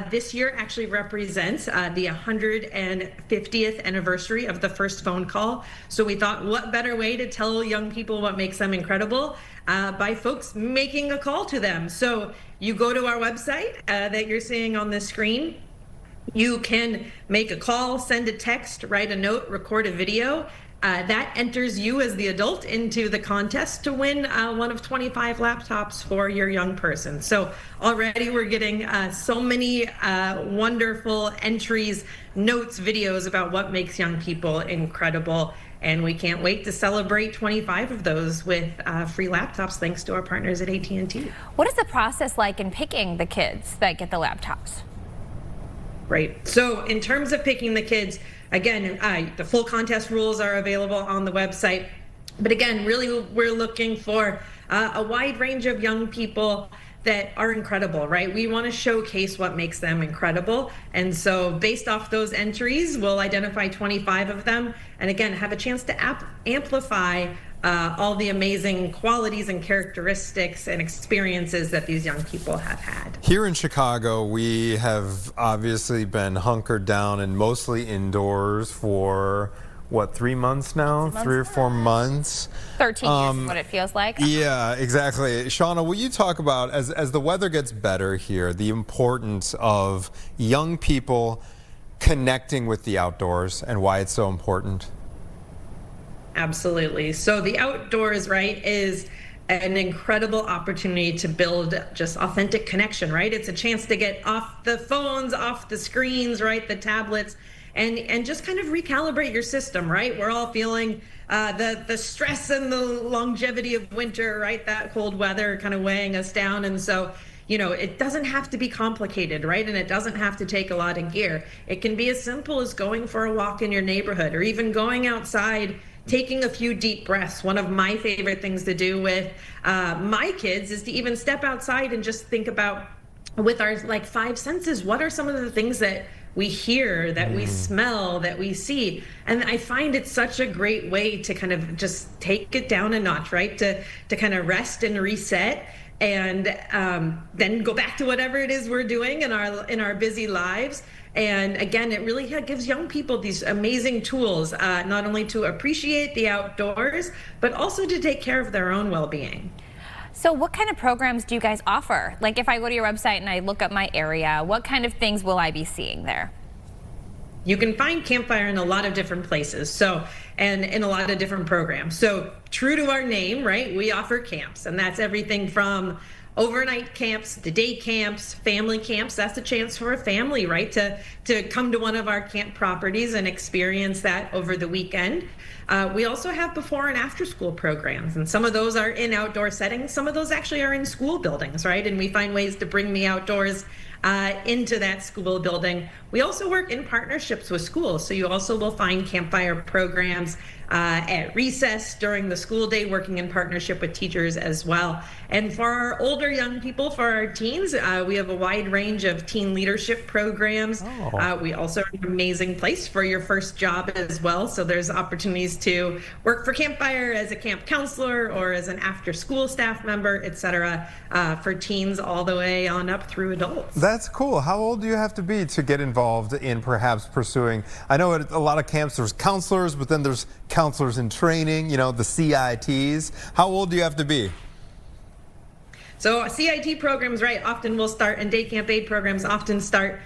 this year actually represents the 150th anniversary of the first phone call. So we thought, what better way to tell young people what makes them incredible by folks making a call to them. So you go to our website that you're seeing on the screen. You can make a call, send a text, write a note, record a video. That enters you as the adult into the contest to win one of 25 laptops for your young person. So already we're getting so many wonderful entries, notes, videos about what makes young people incredible. And we can't wait to celebrate 25 of those with free laptops thanks to our partners at AT&T. What is the process like in picking the kids that get the laptops? Right. So in terms of picking the kids, again, the full contest rules are available on the website. But again, really, we're looking for a wide range of young people that are incredible, right? We want to showcase what makes them incredible. And so based off those entries, we'll identify 25 of them and again, have a chance to amplify all the amazing qualities and characteristics and experiences that these young people have had. Here in Chicago, we have obviously been hunkered down and mostly indoors for, what, 3 months now? 3 or 4 months? 13 years is what it feels like. Yeah, exactly. Shauna, will you talk about, as the weather gets better here, the importance of young people connecting with the outdoors and why it's so important? Absolutely. So the outdoors, right, is an incredible opportunity to build just authentic connection, right? It's a chance to get off the phones, off the screens, right, the tablets, and just kind of recalibrate your system, right? We're all feeling the stress and the longevity of winter, right? That cold weather kind of weighing us down. And so, you know, it doesn't have to be complicated, right? And it doesn't have to take a lot of gear. It can be as simple as going for a walk in your neighborhood or even going outside, taking a few deep breaths. One of my favorite things to do with my kids is to even step outside and just think about, with our like 5 senses, what are some of the things that we hear, that we smell, that we see? And I find it's such a great way to kind of just take it down a notch, right? To kind of rest and reset, and then go back to whatever it is we're doing in our busy lives. And again, it really gives young people these amazing tools, not only to appreciate the outdoors, but also to take care of their own well-being. So what kind of programs do you guys offer? Like if I go to your website and I look up my area, what kind of things will I be seeing there? You can find Campfire in a lot of different places, so, and in a lot of different programs. So true to our name, right, we offer camps, and that's everything from overnight camps, to day camps, family camps. That's a chance for a family, right, to come to one of our camp properties and experience that over the weekend. We also have before and after school programs, and some of those are in outdoor settings. Some of those actually are in school buildings, right? And we find ways to bring the outdoors into that school building. We also work in partnerships with schools, so you also will find Campfire programs at recess during the school day, working in partnership with teachers as well. And for our older young people, for our teens, we have a wide range of teen leadership programs. We also are an amazing place for your first job as well. So there's opportunities to work for Campfire as a camp counselor or as an after-school staff member, etc., for teens all the way on up through adults. That's cool. How old do you have to be to get involved in perhaps pursuing? I know at a lot of camps there's counselors, but then there's counselors in training, you know, the CITs. How old do you have to be? So CIT programs, right, often will start, and day camp aid programs often start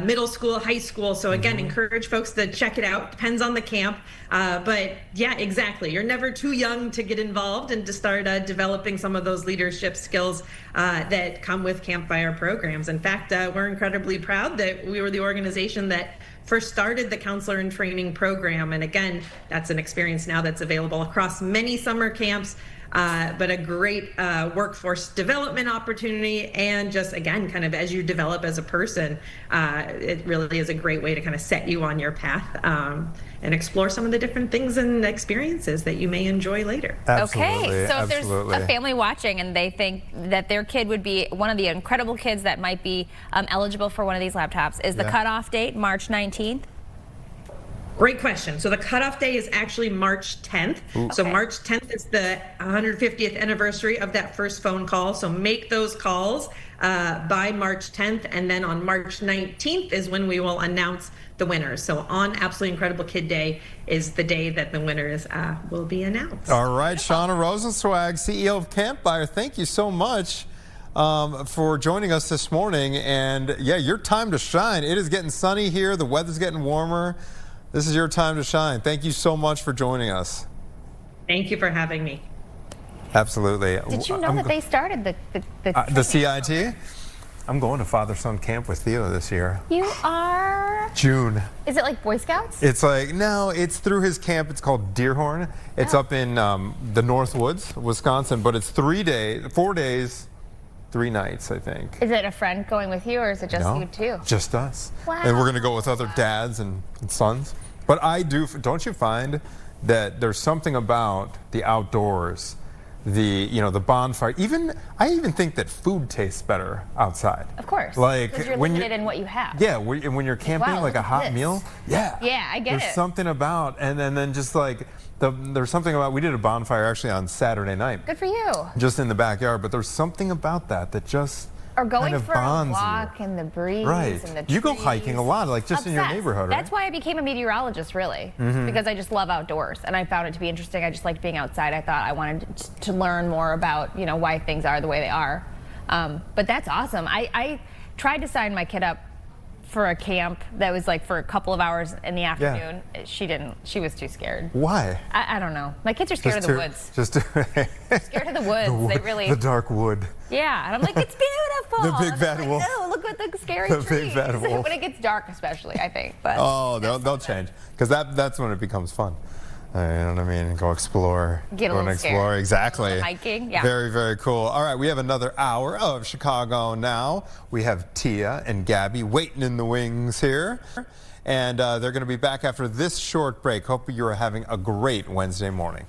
middle school, high school. So again, encourage folks to check it out. Depends on the camp. But yeah, exactly. You're never too young to get involved and to start developing some of those leadership skills that come with Campfire programs. In fact, we're incredibly proud that we were the organization that first started the counselor in training program. And again, that's an experience now that's available across many summer camps, but a great workforce development opportunity. And just, again, kind of as you develop as a person, it really is a great way to kind of set you on your path and explore some of the different things and experiences that you may enjoy later. Okay, so if there's a family watching and they think that their kid would be one of the incredible kids that might be eligible for one of these laptops, is the cutoff date March 19th? Great question. So the cutoff day is actually March 10th. Ooh. So Okay. March 10th is the 150th anniversary of that first phone call. So make those calls by March 10th. And then on March 19th is when we will announce the winners. So on Absolutely Incredible Kid Day is the day that the winners will be announced. All right, Shauna Rosenzweig, CEO of Campfire, thank you so much for joining us this morning. And yeah, your time to shine. It is getting sunny here. The weather's getting warmer. This is your time to shine. Thank you so much for joining us. Thank you for having me. Absolutely. Did you know that they started the CIT? I'm going to father-son camp with Theo this year. You are? June. Is it like Boy Scouts? It's like, no, it's through his camp. It's called Deerhorn. It's up in the North Woods, Wisconsin, but it's 4 days, 3 nights, I think. Is it a friend going with you, or is it just you two? Just us. Wow. And we're going to go with other dads and sons. But don't you find that there's something about the outdoors, the bonfire, I even think that food tastes better outside. Of course. Like because you're when limited in what you have. Yeah, and when you're camping, Wow, like a look at hot this. meal. Yeah. Yeah, I get There's it. something about, and then just like, there's something about, we did a bonfire actually on Saturday night. Good for you. Just in the backyard, but there's something about that just Or going kind of for a bonds walk you. in the breeze Right. and the You go trees. hiking a lot, like just in your Obsessed. neighborhood, right? That's why I became a meteorologist, really, because I just love outdoors, and I found it to be interesting. I just liked being outside. I thought I wanted to learn more about, why things are the way they are. But that's awesome. I tried to sign my kid up for a camp that was like for a couple of hours in the afternoon. She didn't. She was too scared. Why? I don't know. My kids are scared of the woods. Scared of the woods. They really. The dark wood. Yeah, and I'm like, it's beautiful. The big And bad I'm wolf. like, oh, look at the scary The trees. big bad wolf. When it gets dark, especially, I think. But Oh, they'll change because that's when it becomes fun. You know what I mean? Go explore. Get a go little and scared. explore. Exactly. A little hiking, yeah. Very, very cool. All right, we have another hour of Chicago Now. We have Tia and Gabby waiting in the wings here. And they're going to be back after this short break. Hope you are having a great Wednesday morning.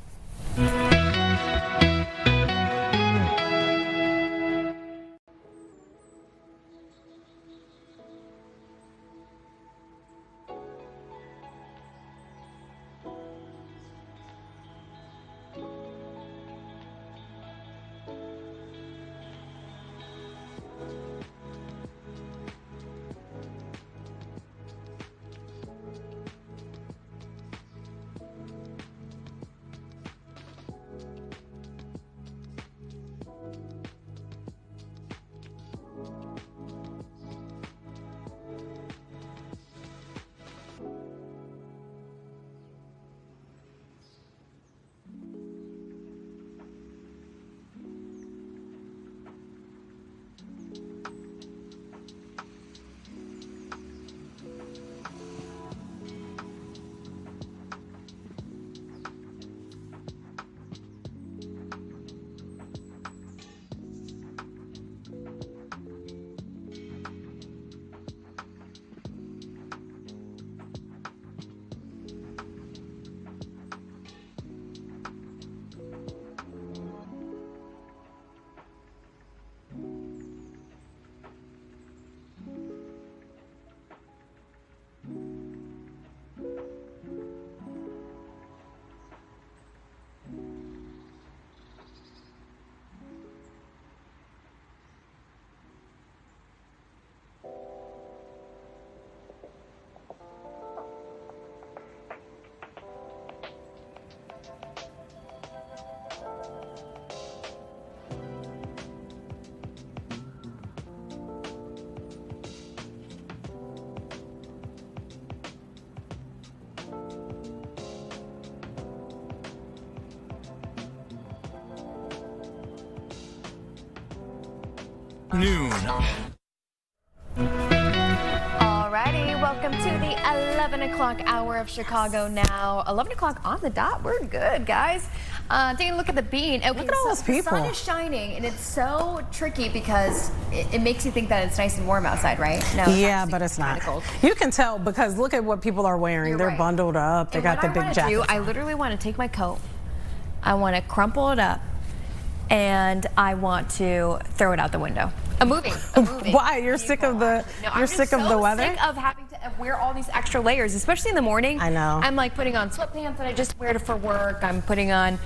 Noon. alrighty, welcome welcome to the 11 o'clock hour of Chicago Now. 11 o'clock on the dot. We're good, guys. Taking a look at the bean. Okay, Look at all those people. The sun is shining, and it's so tricky because it makes you think that it's nice and warm outside, right? No, Yeah, but it's not. Cold. You can tell because look at what people are wearing. You're They're right. bundled up. They And got what the I big wanna jackets. I literally want to take my coat. I want to crumple it up, and I want to throw it out the window. I'm moving. Why? You're sick of the I'm just sick of the weather? Sick of having to wear all these extra layers, especially in the morning. I know. I'm like putting on sweatpants that I just wear for work. I'm putting on,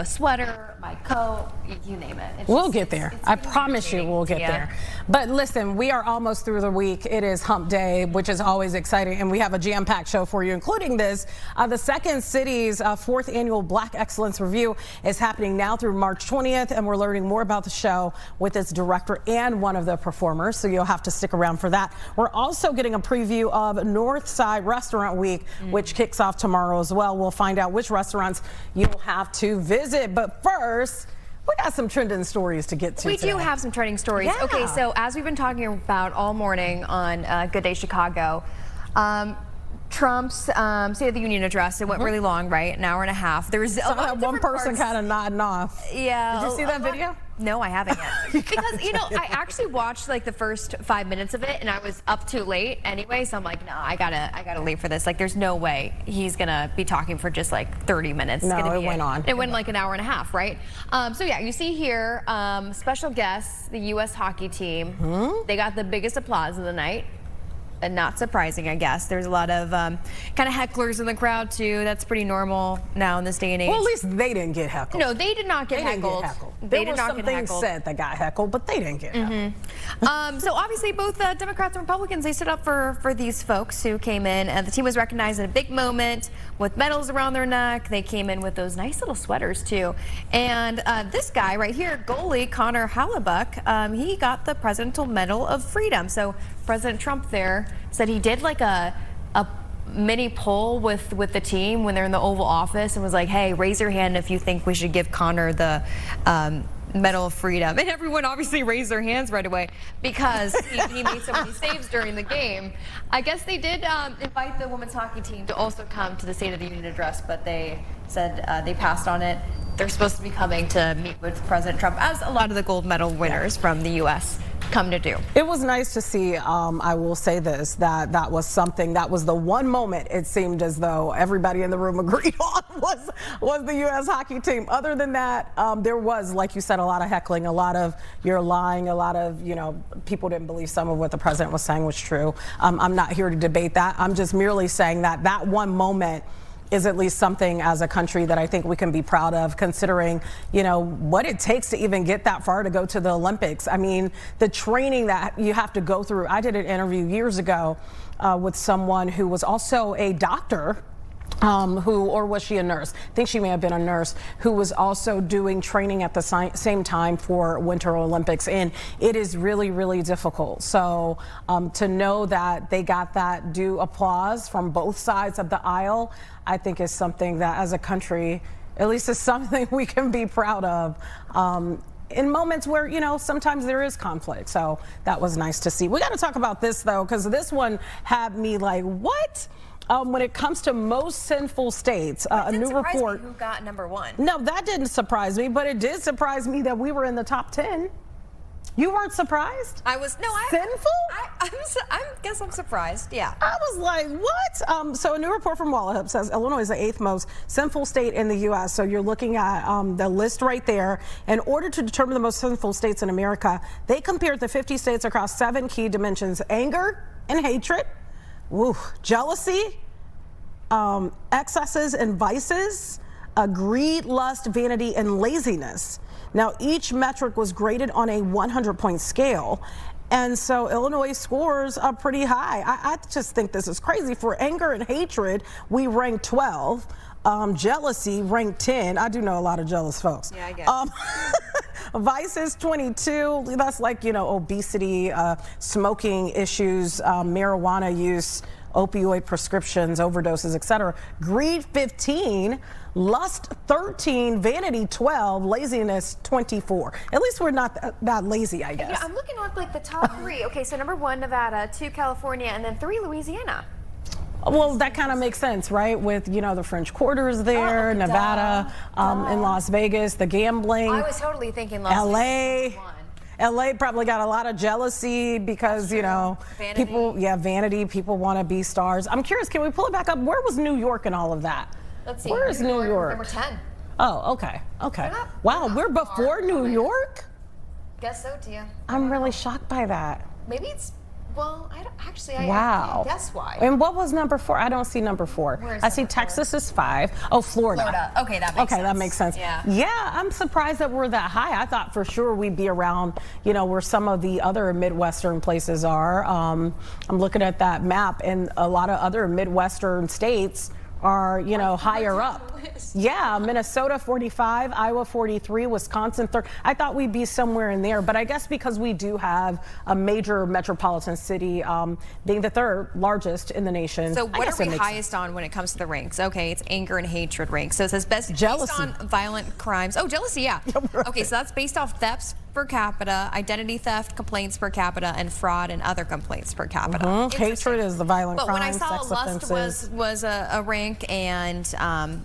sweater, my coat, you name it. It's We'll just- get there. it's I really promise you irritating. we'll get Yeah. there. But listen, we are almost through the week. It is hump day, which is always exciting. And we have a jam-packed show for you, including this. The Second City's 4th annual Black Excellence Review is happening now through March 20th. And we're learning more about the show with its director and one of the performers. So you'll have to stick around for that. We're also getting a preview of Northside Restaurant Week, which kicks off tomorrow as well. We'll find out which restaurants you'll have to visit. But first, we got some trending stories to get to We today. do have some trending stories. Yeah. Okay, so as we've been talking about all morning on Good Day Chicago, Trump's State of the Union address, it went really long, right? An hour and a half. There was a Saw lot that of one different person parts. kind of nodding off. Yeah. Did you see that video? No, I haven't yet. Because, I actually watched like the first 5 minutes of it and I was up too late anyway. So I'm like, no, I gotta leave for this. Like, there's no way he's gonna be talking for just like 30 minutes. No, It's gonna it be went on. It went like an hour and a half, right? So yeah, you see here, special guests, the U.S. hockey team. They got the biggest applause of the night. And not surprising, I guess. There's a lot of kind of hecklers in the crowd too. That's pretty normal now in this day and age. Well, at least they didn't get heckled. No, they did not get They didn't heckled. get heckled. They There did were not some get things heckled. said that got heckled, but they didn't get heckled. So obviously both Democrats and Republicans, they stood up for these folks who came in. The team was recognized in a big moment with medals around their neck. They came in with those nice little sweaters too. And this guy right here, goalie Connor Hellebuyck, he got the Presidential Medal of Freedom. So President Trump there said he did like a mini poll with the team when they're in the Oval Office and was like, hey, raise your hand if you think we should give Connor the Medal of Freedom. And everyone obviously raised their hands right away because he made so many saves during the game. I guess they did invite the women's hockey team to also come to the State of the Union address, but they said they passed on it. They're supposed to be coming to meet with President Trump, as a lot of the gold medal winners from the U.S. come to do. It was nice to see, I will say this, that was something, that was the one moment it seemed as though everybody in the room agreed on was the U.S. hockey team. Other than that, there was, like you said, a lot of heckling, a lot of you're lying, a lot of, people didn't believe some of what the president was saying was true. I'm not here to debate that. I'm just merely saying that one moment is at least something as a country that I think we can be proud of, considering, what it takes to even get that far to go to the Olympics. I mean, the training that you have to go through. I did an interview years ago with someone who was also a doctor. Or was she a nurse? I think she may have been a nurse who was also doing training at the same time for Winter Olympics. And it is really, really difficult. So to know that they got that due applause from both sides of the aisle, I think is something that as a country, at least is something we can be proud of. In moments where, sometimes there is conflict. So that was nice to see. We got to talk about this, though, because this one had me like, what? When it comes to most sinful states, a new report. Who got number one? No, that didn't surprise me, but it did surprise me that we were in the top 10. You weren't surprised? I was Sinful? I guess I'm surprised. Yeah. I was like, what? So a new report from Wallahub says Illinois is the 8th most sinful state in the U.S. So you're looking at the list right there. In order to determine the most sinful states in America, they compared the 50 states across 7 key dimensions: anger and hatred, jealousy, excesses and vices, greed, lust, vanity, and laziness. Now, each metric was graded on a 100-point scale. And so Illinois scores are pretty high. I just think this is crazy. For anger and hatred, we ranked 12. Jealousy ranked 10. I do know a lot of jealous folks. Yeah, I guess. Vices 22. That's like, obesity, smoking issues, marijuana use. opioid prescriptions, overdoses, etc. Greed 15, lust 13, vanity 12, laziness 24. At least we're not that lazy, I guess. Yeah, I'm looking at like the top 3. Okay, so number 1, Nevada, 2, California, and then 3, Louisiana. Well, that kind of makes sense, right? With, you know, the French Quarters there, okay, Nevada, in Las Vegas, the gambling. I was totally thinking Las LA. Vegas was LA probably got a lot of jealousy because, you know, Vanity. people, vanity, people want to be stars. I'm curious, can we pull it back up? Where was New York and all of that? Let's see. Where is New York? Number 10. Oh, okay. Wow, we're before New York? Guess so, Tia. I'm really shocked by that. Maybe it's, well, I don't actually, I Wow. can't guess why. And what was number 4? I don't see number 4. Where is I see number 4? Texas is 5. Oh, Florida. Okay, that makes sense. Okay, that makes sense. Yeah. I'm surprised that we're that high. I thought for sure we'd be around, you know, where some of the other Midwestern places are. I'm looking at that map, and a lot of other Midwestern states are, you know, higher up. Yeah, Minnesota 45, Iowa 43, Wisconsin 30. I thought we'd be somewhere in there, but I guess because we do have a major metropolitan city, being the 3rd largest in the nation. So I what guess are it we makes highest on when it comes to the ranks? Okay, it's anger and hatred ranks. So it says based Jealousy. on violent crimes. Oh, jealousy, yeah. Right. Okay, so that's based off thefts per capita, identity theft complaints per capita, and fraud and other complaints per capita. Interesting. Hatred is the violent But when I crime, saw sex lust offenses. was a rank, and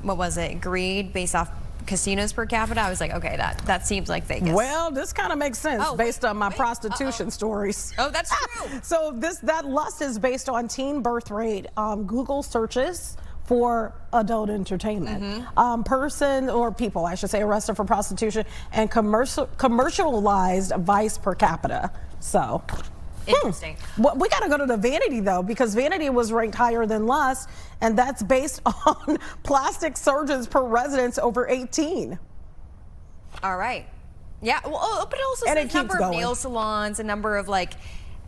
what was it? Greed based off casinos per capita. I was like, okay, that seems like Vegas. Well, this kind of makes sense based on my prostitution stories. Oh, that's true. So that lust is based on teen birth rate. Google searches for adult entertainment. Person or people, I should say, arrested for prostitution and commercialized vice per capita. So. Interesting. Well, we got to go to the vanity, though, because vanity was ranked higher than lust, and that's based on plastic surgeons per residence over 18. All right. Yeah. Well, but it also And says it number keeps of going. nail salons, a number of like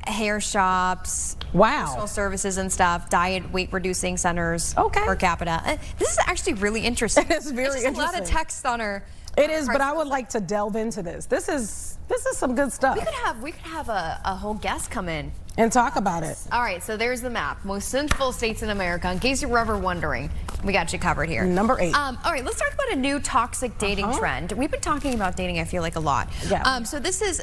hair shops, Wow. personal services and stuff, diet weight reducing centers Okay. per capita. This is actually really interesting. It is very It's just a lot of interesting. text on our. It is, but I would like to delve into this. This is some good stuff. We could have a whole guest come in. And talk about it. All right, so there's the map. Most sinful states in America. In case you were ever wondering, we got you covered here. Number 8. All right, let's talk about a new toxic dating trend. We've been talking about dating, I feel like, a lot. Yeah. So this is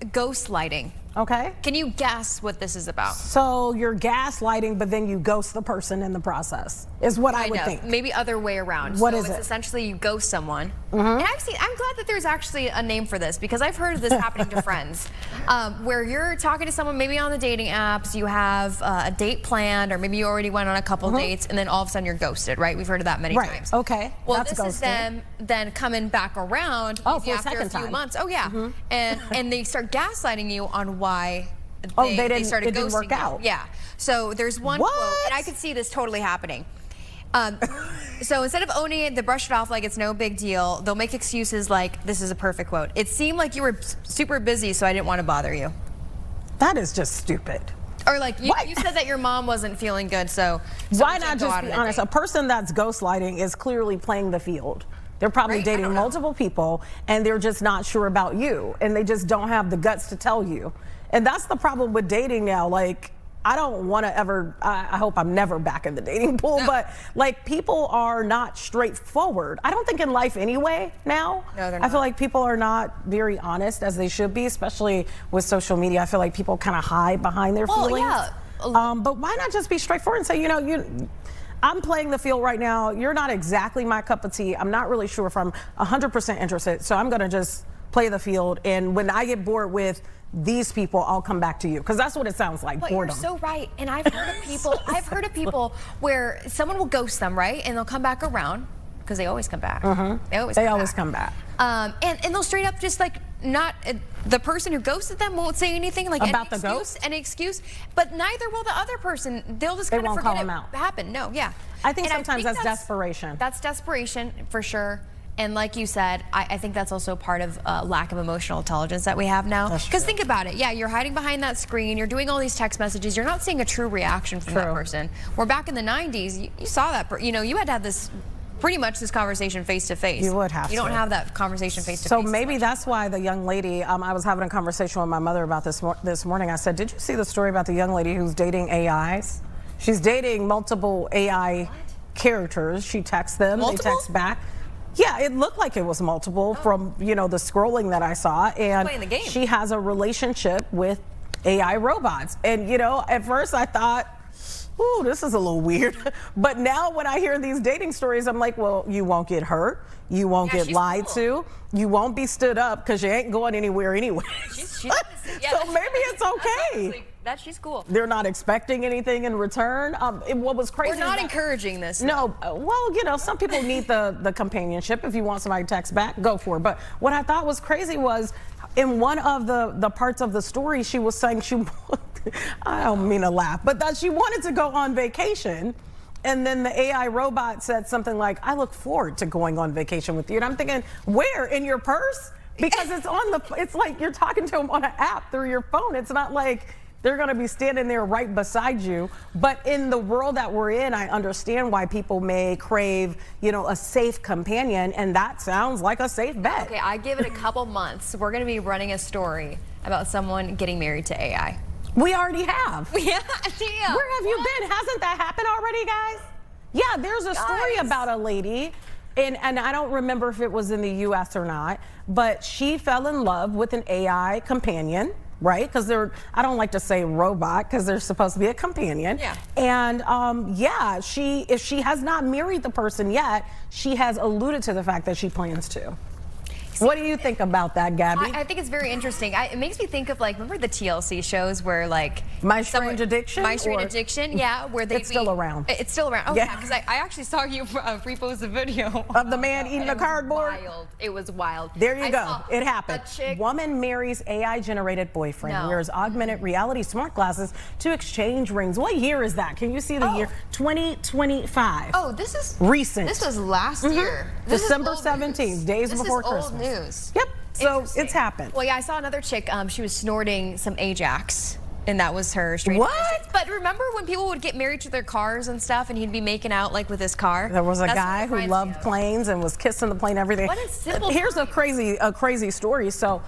ghostlighting. Okay. Can you guess what this is about? So you're gaslighting, but then you ghost the person in the process, is what I would think. Maybe other way around. What so is it's it? essentially you ghost someone. And I'm glad that there's actually a name for this, because I've heard of this happening to friends, where you're talking to someone maybe on the dating apps, you have a date planned, or maybe you already went on a couple dates, and then all of a sudden you're ghosted, right? We've heard of that many Right. times. Okay. Well, That's this is ghosting. them then coming back around Oh, maybe for a after second a few time. months. Oh yeah, and they start gaslighting you on why. They didn't- started it didn't ghosting work you. out. Yeah. So there's one What? quote, and I could see this totally happening. So instead of owning it, they brush it off like it's no big deal. They'll make excuses like, this is a perfect quote. It seemed like you were super busy, so I didn't want to bother you. That is just stupid. Or like, you What? said that your mom wasn't feeling good, so Why someone not didn't go just out be on a honest? date. A person that's ghostlighting is clearly playing the field. They're probably Right? I dating don't know. multiple people, and they're just not sure about you, and they just don't have the guts to tell you. And that's the problem with dating now. Like, I don't want to ever, I hope I'm never back in the dating pool, No. but like, people are not straightforward. I don't think in life anyway now. No, they're I feel not. like people are not very honest as they should be, especially with social media. I feel like people kind of hide behind their Well, feelings. yeah. But why not just be straightforward and say, you know, I'm playing the field right now. You're not exactly my cup of tea. I'm not really sure if I'm 100% interested. So I'm going to just play the field. And when I get bored with these people, I'll come back to you. Because that's what it sounds like, But boredom. you're so right. And I've heard of people, where someone will ghost them, right? And they'll come back around, because they always come back. They always come back. And they'll straight up just like not, the person who ghosted them won't say anything like About the ghost? any excuse, but neither will the other person. They'll just They kind of won't forget call it them out. happened. No, yeah. I think And sometimes that's desperation. That's desperation for sure. And like you said, I think that's also part of lack of emotional intelligence that we have now. That's Because true. think about it. Yeah, you're hiding behind that screen. You're doing all these text messages. You're not seeing a true reaction from that True. person. Where back in the 90s, you saw that. You know, you had to have this, pretty much this conversation face to face. You would have You don't to. have that conversation face to face. So maybe that's why the young lady, I was having a conversation with my mother about this morning. I said, did you see the story about the young lady who's dating AIs? She's dating multiple AI characters. She texts them, Multiple? they text back. Yeah, it looked like it was multiple from, you know, the scrolling that I saw. And Playing the game. she has a relationship with AI robots. And, you know, at first I thought, ooh, this is a little weird. But now when I hear these dating stories, I'm like, well, you won't get hurt. You won't get she's lied cool. to. You won't be stood up because you ain't going anywhere anyway. She's So maybe it's okay. She's cool. They're not expecting anything in return. What was crazy? We're not is that- encouraging this. No, well, you know, some people need the companionship. If you want somebody to text back, go for it. But what I thought was crazy was in one of the parts of the story, she was saying I don't mean to laugh, but that she wanted to go on vacation. And then the AI robot said something like, I look forward to going on vacation with you. And I'm thinking, where? In your purse? Because it's like you're talking to them on an app through your phone. It's not like they're going to be standing there right beside you. But in the world that we're in, I understand why people may crave, you know, a safe companion. And that sounds like a safe bet. Okay, I give it a couple months. We're going to be running a story about someone getting married to AI. We already have. Yeah, Where have you been? Hasn't that happened already, guys? Yeah, there's a story about a lady, and I don't remember if it was in the U.S. or not, but she fell in love with an AI companion, right? Because I don't like to say robot because they're supposed to be a companion. Yeah. And if she has not married the person yet, she has alluded to the fact that she plans to. What do you think about that, Gabby? I think it's very interesting. It makes me think of, like, remember the TLC shows where, like, My Strange Addiction? My Strange Addiction, yeah, where they It's still around. It's still around. Oh Yeah. yeah, because I actually saw you repost a video Of the man eating the cardboard? Wild. It was wild. There you I go. saw It happened. A chick. Woman marries AI-generated boyfriend, No. wears augmented reality smart glasses to exchange rings. What year is that? Can you see the year? 2025. Oh, this is Recent. This was last year. This is December old 17th, news. days This before is old Christmas. news. Yep. So Interesting. it's happened. Well, yeah, I saw another chick. She was snorting some Ajax, and that was her strange What? addiction. But remember when people would get married to their cars and stuff, and he'd be making out like with his car? There was a That's what guy it who reminds loved me of. planes and was kissing the plane every day. What a simple Here's a crazy story. So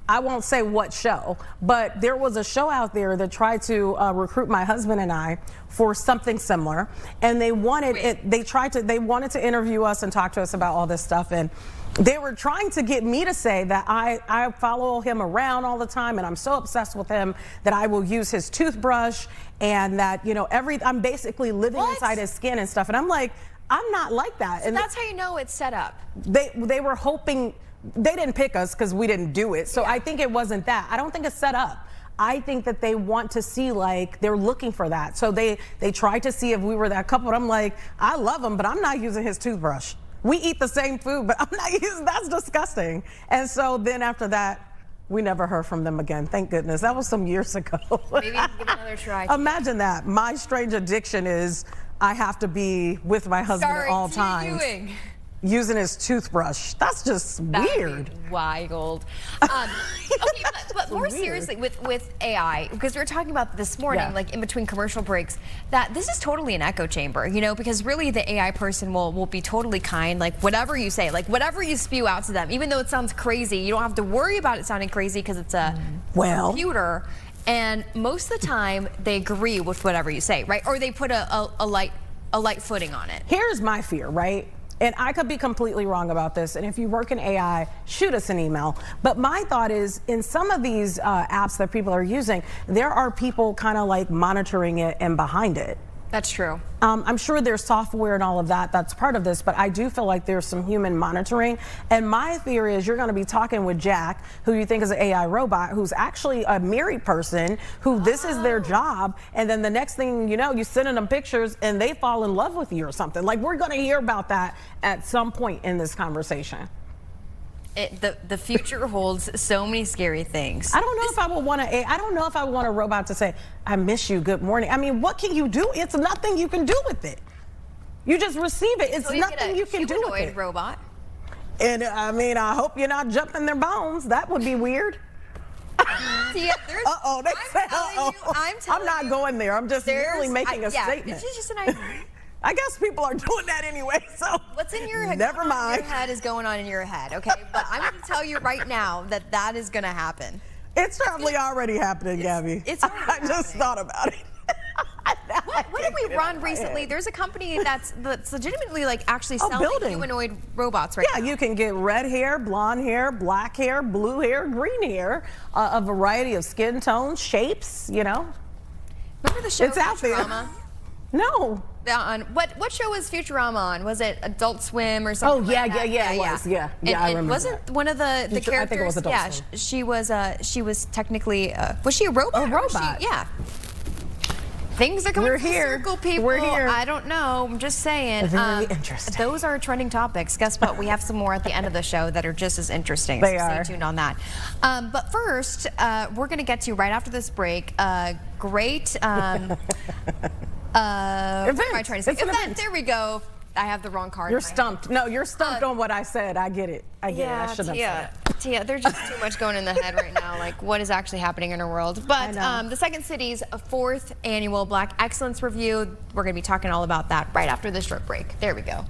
I won't say what show, but there was a show out there that tried to recruit my husband and I for something similar, and they wanted they wanted to interview us and talk to us about all this stuff, and they were trying to get me to say that I follow him around all the time and I'm so obsessed with him that I will use his toothbrush, and that, you know, I'm basically living What? inside his skin and stuff, and I'm like, I'm not like that. So And that's how you know it's set up. they were hoping. They didn't pick us because we didn't do it. So I think it wasn't that. I don't think it's set up. I think that they want to see, like, they're looking for that. So they tried to see if we were that couple. And I'm like, I love him, but I'm not using his toothbrush. We eat the same food, but I'm not using, that's disgusting. And so then after that, we never heard from them again. Thank goodness. That was some years ago. Maybe you can give it another try. Imagine that. My strange addiction is I have to be with my husband at all times. Using his toothbrush. That's just weird. Wild. Okay, but more seriously, with AI, because we were talking about this morning, like in between commercial breaks, that this is totally an echo chamber, you know, because really the AI person will be totally kind, like whatever you say, like whatever you spew out to them, even though it sounds crazy, you don't have to worry about it sounding crazy because it's a computer. And most of the time, they agree with whatever you say, right? Or they put a light footing on it. Here's my fear, right? And I could be completely wrong about this. And if you work in AI, shoot us an email. But my thought is, in some of these apps that people are using, there are people kind of like monitoring it and behind it. That's true. I'm sure there's software and all of that that's part of this, but I do feel like there's some human monitoring. And my theory is you're going to be talking with Jack, who you think is an AI robot, who's actually a married person, who this is their job. And then the next thing you know, you're sending them pictures and they fall in love with you or something. Like, we're going to hear about that at some point in this conversation. The future holds so many scary things. I don't know if I would want I don't know if I want a robot to say, I miss you, good morning. I mean, what can you do? It's nothing you can do with it. You just receive it. It's nothing you can do with it. Robot. And I mean, I hope you're not jumping their bones. That would be weird. Uh-oh, they say, I'm not going there. I'm just merely making a statement. This is just an idea. I guess people are doing that anyway, so what's in your head? Never mind. Your head is going on in your head, okay? But I'm going to tell you right now that is going to happen. It's probably already happening, Gabby. It's already I just thought about it. What What did we run recently? There's a company that's legitimately like actually selling building. humanoid robots right Yeah, now. you can get red hair, blonde hair, black hair, blue hair, green hair, a variety of skin tones, shapes, you know. Remember the show It's out there. Futurama? No. On what show was Futurama on? Was it Adult Swim or something? Oh, yeah, like that? yeah, it was. Yeah, And, I and remember wasn't that. one of the Future- characters? I think it was Adult yeah, Swim. she was technically was she a robot? A or was she- robot. yeah. Things are coming We're full here. circle, people. We're here. I don't know. I'm just saying. Very interesting. Those are trending topics. Guess what? We have some more at the end of the show that are just as interesting. They so are. Stay tuned on that. But first, we're going to get to right after this break. Great. What am I trying to say? It's an event. There we go. I have the wrong card. You're in my hand. stumped. No, you're stumped on what I said. I get it. I get it. I shouldn't have said it. Tia, there's just too much going in the head right now. Like, what is actually happening in our world? But I know. the Second City's 4th annual Black Excellence Review, we're going to be talking all about that right after this short break. There we go.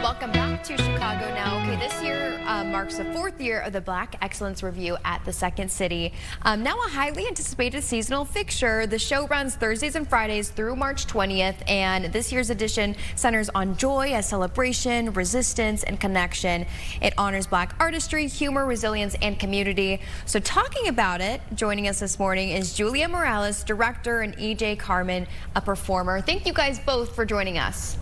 Welcome back to Chicago Now. Okay, this year marks the 4th year of the Black Excellence Review at the Second City. Now a highly anticipated seasonal fixture. The show runs Thursdays and Fridays through March 20th, and this year's edition centers on joy, a celebration, resistance, and connection. It honors Black artistry, humor, resilience, and community. So talking about it, joining us this morning is Julia Morales, director, and EJ Carmen, a performer. Thank you guys both for joining us.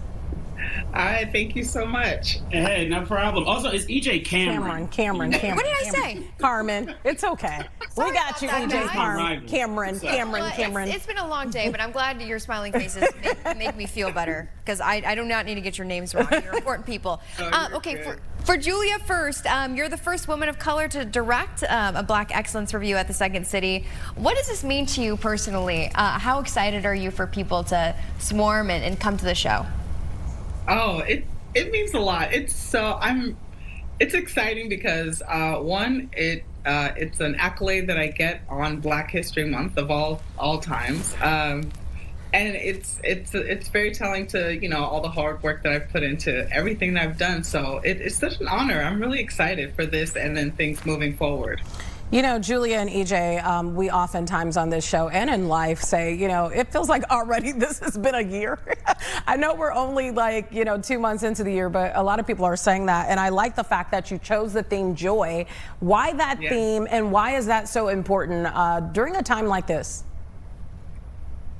Hi, thank you so much. Hey, no problem. Also, it's EJ Cameron. Cameron. What did I say? Carmen. It's okay. We got you, about that, EJ guys. Carmen. Cameron. Well, it's been a long day, but I'm glad your smiling faces make me feel better, because I do not need to get your names wrong. You're important people. Okay, for Julia first, you're the first woman of color to direct a Black Excellence Review at the Second City. What does this mean to you personally? How excited are you for people to swarm and come to the show? Oh, it means a lot. It's exciting because one, it's an accolade that I get on Black History Month of all times, and it's very telling to all the hard work that I've put into everything that I've done. So it's such an honor. I'm really excited for this and then things moving forward. You know, Julia and EJ, we oftentimes on this show and in life say, it feels like already this has been a year. I know we're only 2 months into the year, but a lot of people are saying that. And I like the fact that you chose the theme joy. Why that theme, and why is that so important during a time like this?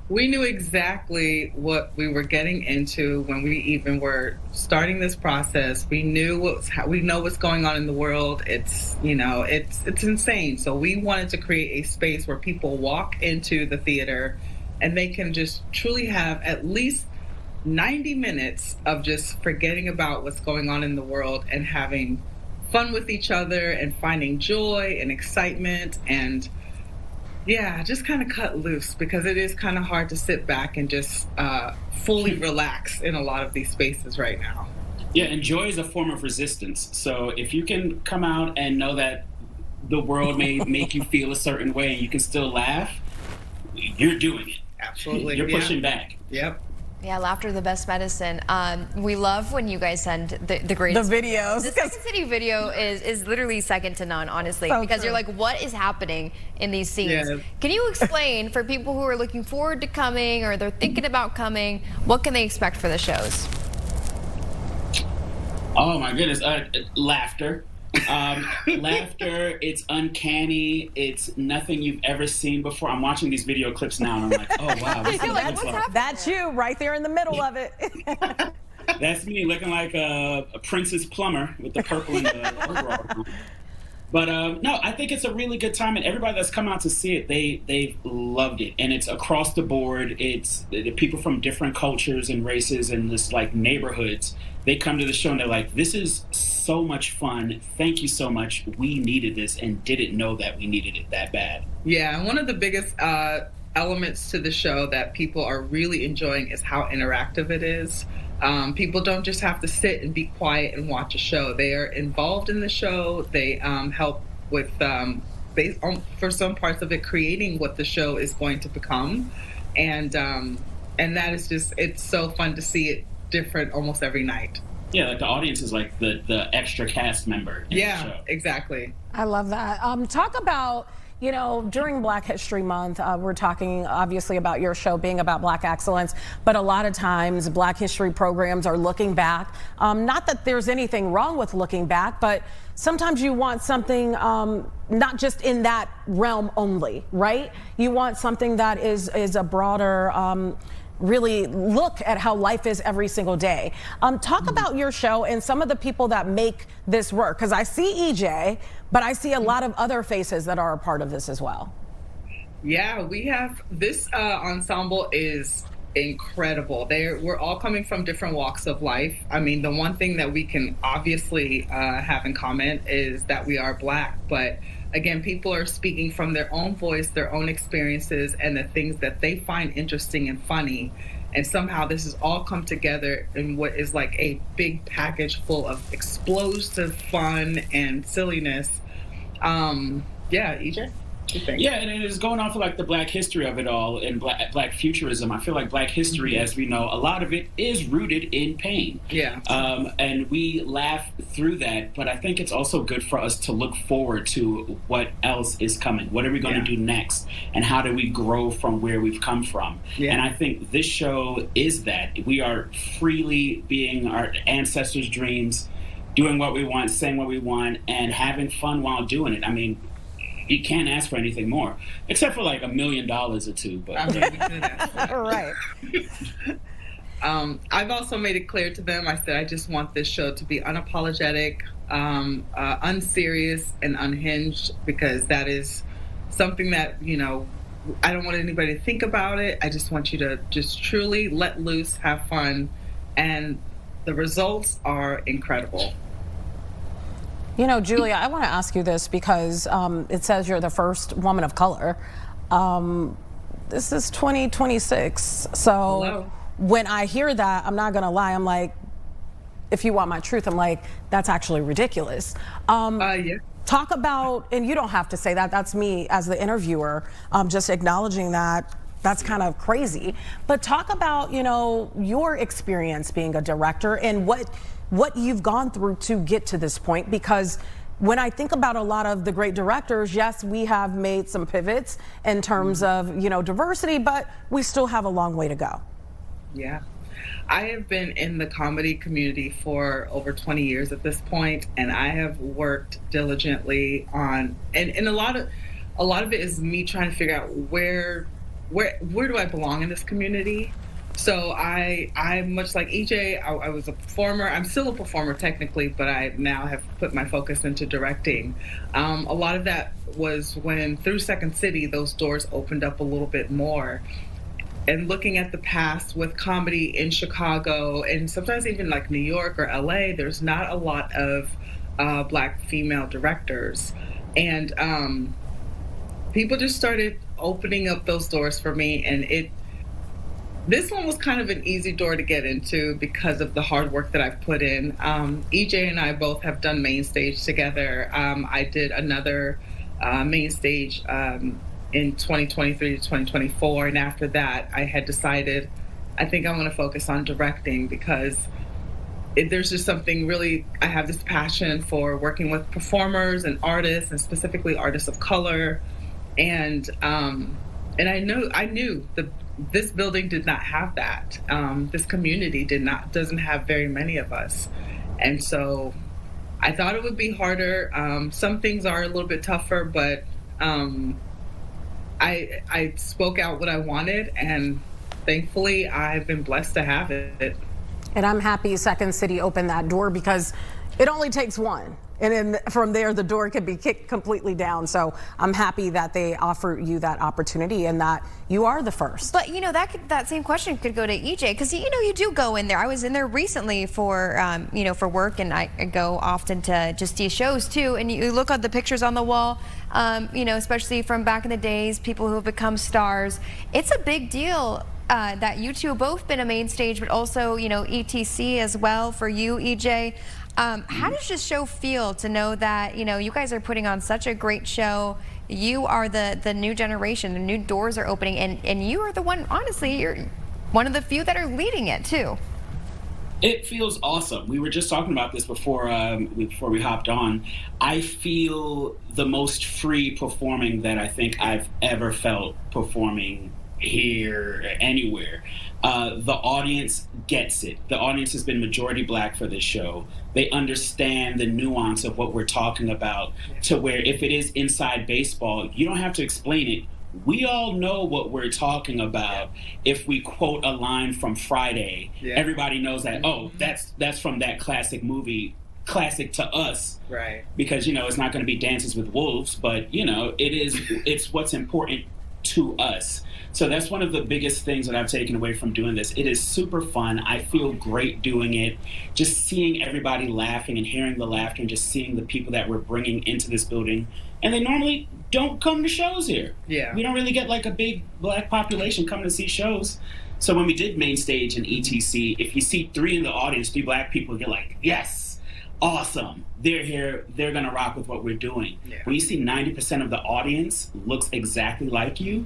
We knew exactly what we were getting into when we even were starting this process. We knew we know what's going on in the world. It's, you know, it's insane. So we wanted to create a space where people walk into the theater and they can just truly have at least 90 minutes of just forgetting about what's going on in the world and having fun with each other and finding joy and excitement and just kind of cut loose, because it is kind of hard to sit back and just fully relax in a lot of these spaces right now. Yeah, and joy is a form of resistance. So if you can come out and know that the world may make you feel a certain way and you can still laugh, you're doing it. Absolutely. You're pushing back. Yep. Yeah, laughter the best medicine. We love when you guys send the greatest videos. The Second City video is literally second to none, honestly, So because true. you're like, what is happening in these scenes? Yeah. Can you explain for people who are looking forward to coming or they're thinking about coming, what can they expect for the shows? Oh my goodness, laughter. Laughter, it's uncanny. It's nothing you've ever seen before. I'm watching these video clips now and I'm like, oh wow, this is what it looks like. That's you right there in the middle of it. That's me looking like a Princess Plumber with the purple and the overall. But no, I think it's a really good time, and everybody that's come out to see it, they loved it, and it's across the board. It's the people from different cultures and races and just like neighborhoods. They come to the show and they're like, "This is so much fun. Thank you so much. We needed this and didn't know that we needed it that bad." Yeah, and one of the biggest elements to the show that people are really enjoying is how interactive it is. People don't just have to sit and be quiet and watch a show. They are involved in the show. They help with, for some parts of it, creating what the show is going to become. And that is just, it's so fun to see it different almost every night. Yeah, like the audience is like the extra cast member in the show. Exactly. I love that. Talk about, you know, during Black History Month, we're talking obviously about your show being about Black excellence, but a lot of times Black history programs are looking back. Not that there's anything wrong with looking back, but sometimes you want something not just in that realm only, right? You want something that is a broader really look at how life is every single day. Talk about your show and some of the people that make this work, because I see EJ, but I see a lot of other faces that are a part of this as well. Yeah, we have this ensemble is incredible. We're all coming from different walks of life. I mean, the one thing that we can obviously have in common is that we are Black, but again, people are speaking from their own voice, their own experiences, and the things that they find interesting and funny. And somehow this has all come together in what is like a big package full of explosive fun and silliness. Yeah, EJ? Yeah, and it is going off of like the Black history of it all and Black futurism. I feel like Black history, as we know, a lot of it is rooted in pain. Yeah. And we laugh through that, but I think it's also good for us to look forward to what else is coming. What are we going to do next? And how do we grow from where we've come from? Yeah. And I think this show is that. We are freely being our ancestors' dreams, doing what we want, saying what we want, and having fun while doing it. I mean, you can't ask for anything more, except for like $1 million or two. But I mean, we could ask for that. Right. I've also made it clear to them, I said, I just want this show to be unapologetic, unserious, and unhinged, because that is something that, you know, I don't want anybody to think about it. I just want you to just truly let loose, have fun, and the results are incredible. You know, Julia, I want to ask you this because it says you're the first woman of color. This is 2026. So Hello. When I hear that, I'm not going to lie. I'm like, if you want my truth, I'm like, that's actually ridiculous. Yeah. Talk about, and you don't have to say that, that's me as the interviewer, just acknowledging that. That's kind of crazy. But talk about, you know, your experience being a director and what you've gone through to get to this point, because when I think about a lot of the great directors, yes, we have made some pivots in terms of, you know, diversity, but we still have a long way to go. Yeah. I have been in the comedy community for over 20 years at this point, and I have worked diligently on, and a lot of it is me trying to figure out where where do I belong in this community? So I'm much like EJ. I was a performer. I'm still a performer technically, but I now have put my focus into directing. A lot of that was when through Second City, those doors opened up a little bit more. And looking at the past with comedy in Chicago and sometimes even like New York or LA, there's not a lot of Black female directors. And people just started opening up those doors for me, and this one was kind of an easy door to get into because of the hard work that I've put in. EJ and I both have done main stage together. I did another main stage in 2023 to 2024, and after that I had decided I think I want to focus on directing because there's just something really, I have this passion for working with performers and artists, and specifically artists of color, and I knew this building did not have that. This community doesn't have very many of us. And so I thought it would be harder. Some things are a little bit tougher, but I spoke out what I wanted, and thankfully I've been blessed to have it. And I'm happy Second City opened that door because it only takes one. And then from there, the door could be kicked completely down. So I'm happy that they offer you that opportunity and that you are the first. But you know, that same question could go to EJ, because you know, you do go in there. I was in there recently for for work, and I go often to just see shows too. And you look at the pictures on the wall, especially from back in the days, people who have become stars. It's a big deal. That you two have both been a main stage, but also, ETC as well for you, EJ. How does this show feel to know that, you guys are putting on such a great show? You are the new generation, the new doors are opening, and you are the one, honestly, you're one of the few that are leading it too. It feels awesome. We were just talking about this before we hopped on. I feel the most free performing that I think I've ever felt performing here, anywhere. The audience gets it. The audience has been majority Black for this show. They understand the nuance of what we're talking about, to where if it is inside baseball, you don't have to explain it. We all know what we're talking about. If we quote a line from Friday, everybody knows that, oh, that's from that classic movie, classic to us. Right. Because, it's not going to be Dances with Wolves, but, it's what's important to us. So that's one of the biggest things that I've taken away from doing this. It is super fun. I feel great doing it. Just seeing everybody laughing and hearing the laughter and just seeing the people that we're bringing into this building. And they normally don't come to shows here. Yeah. We don't really get like a big Black population coming to see shows. So when we did main stage and ETC, if you see 3 in the audience, 3 Black people, you're like, yes, awesome. They're here. They're going to rock with what we're doing. Yeah. When you see 90% of the audience looks exactly like you,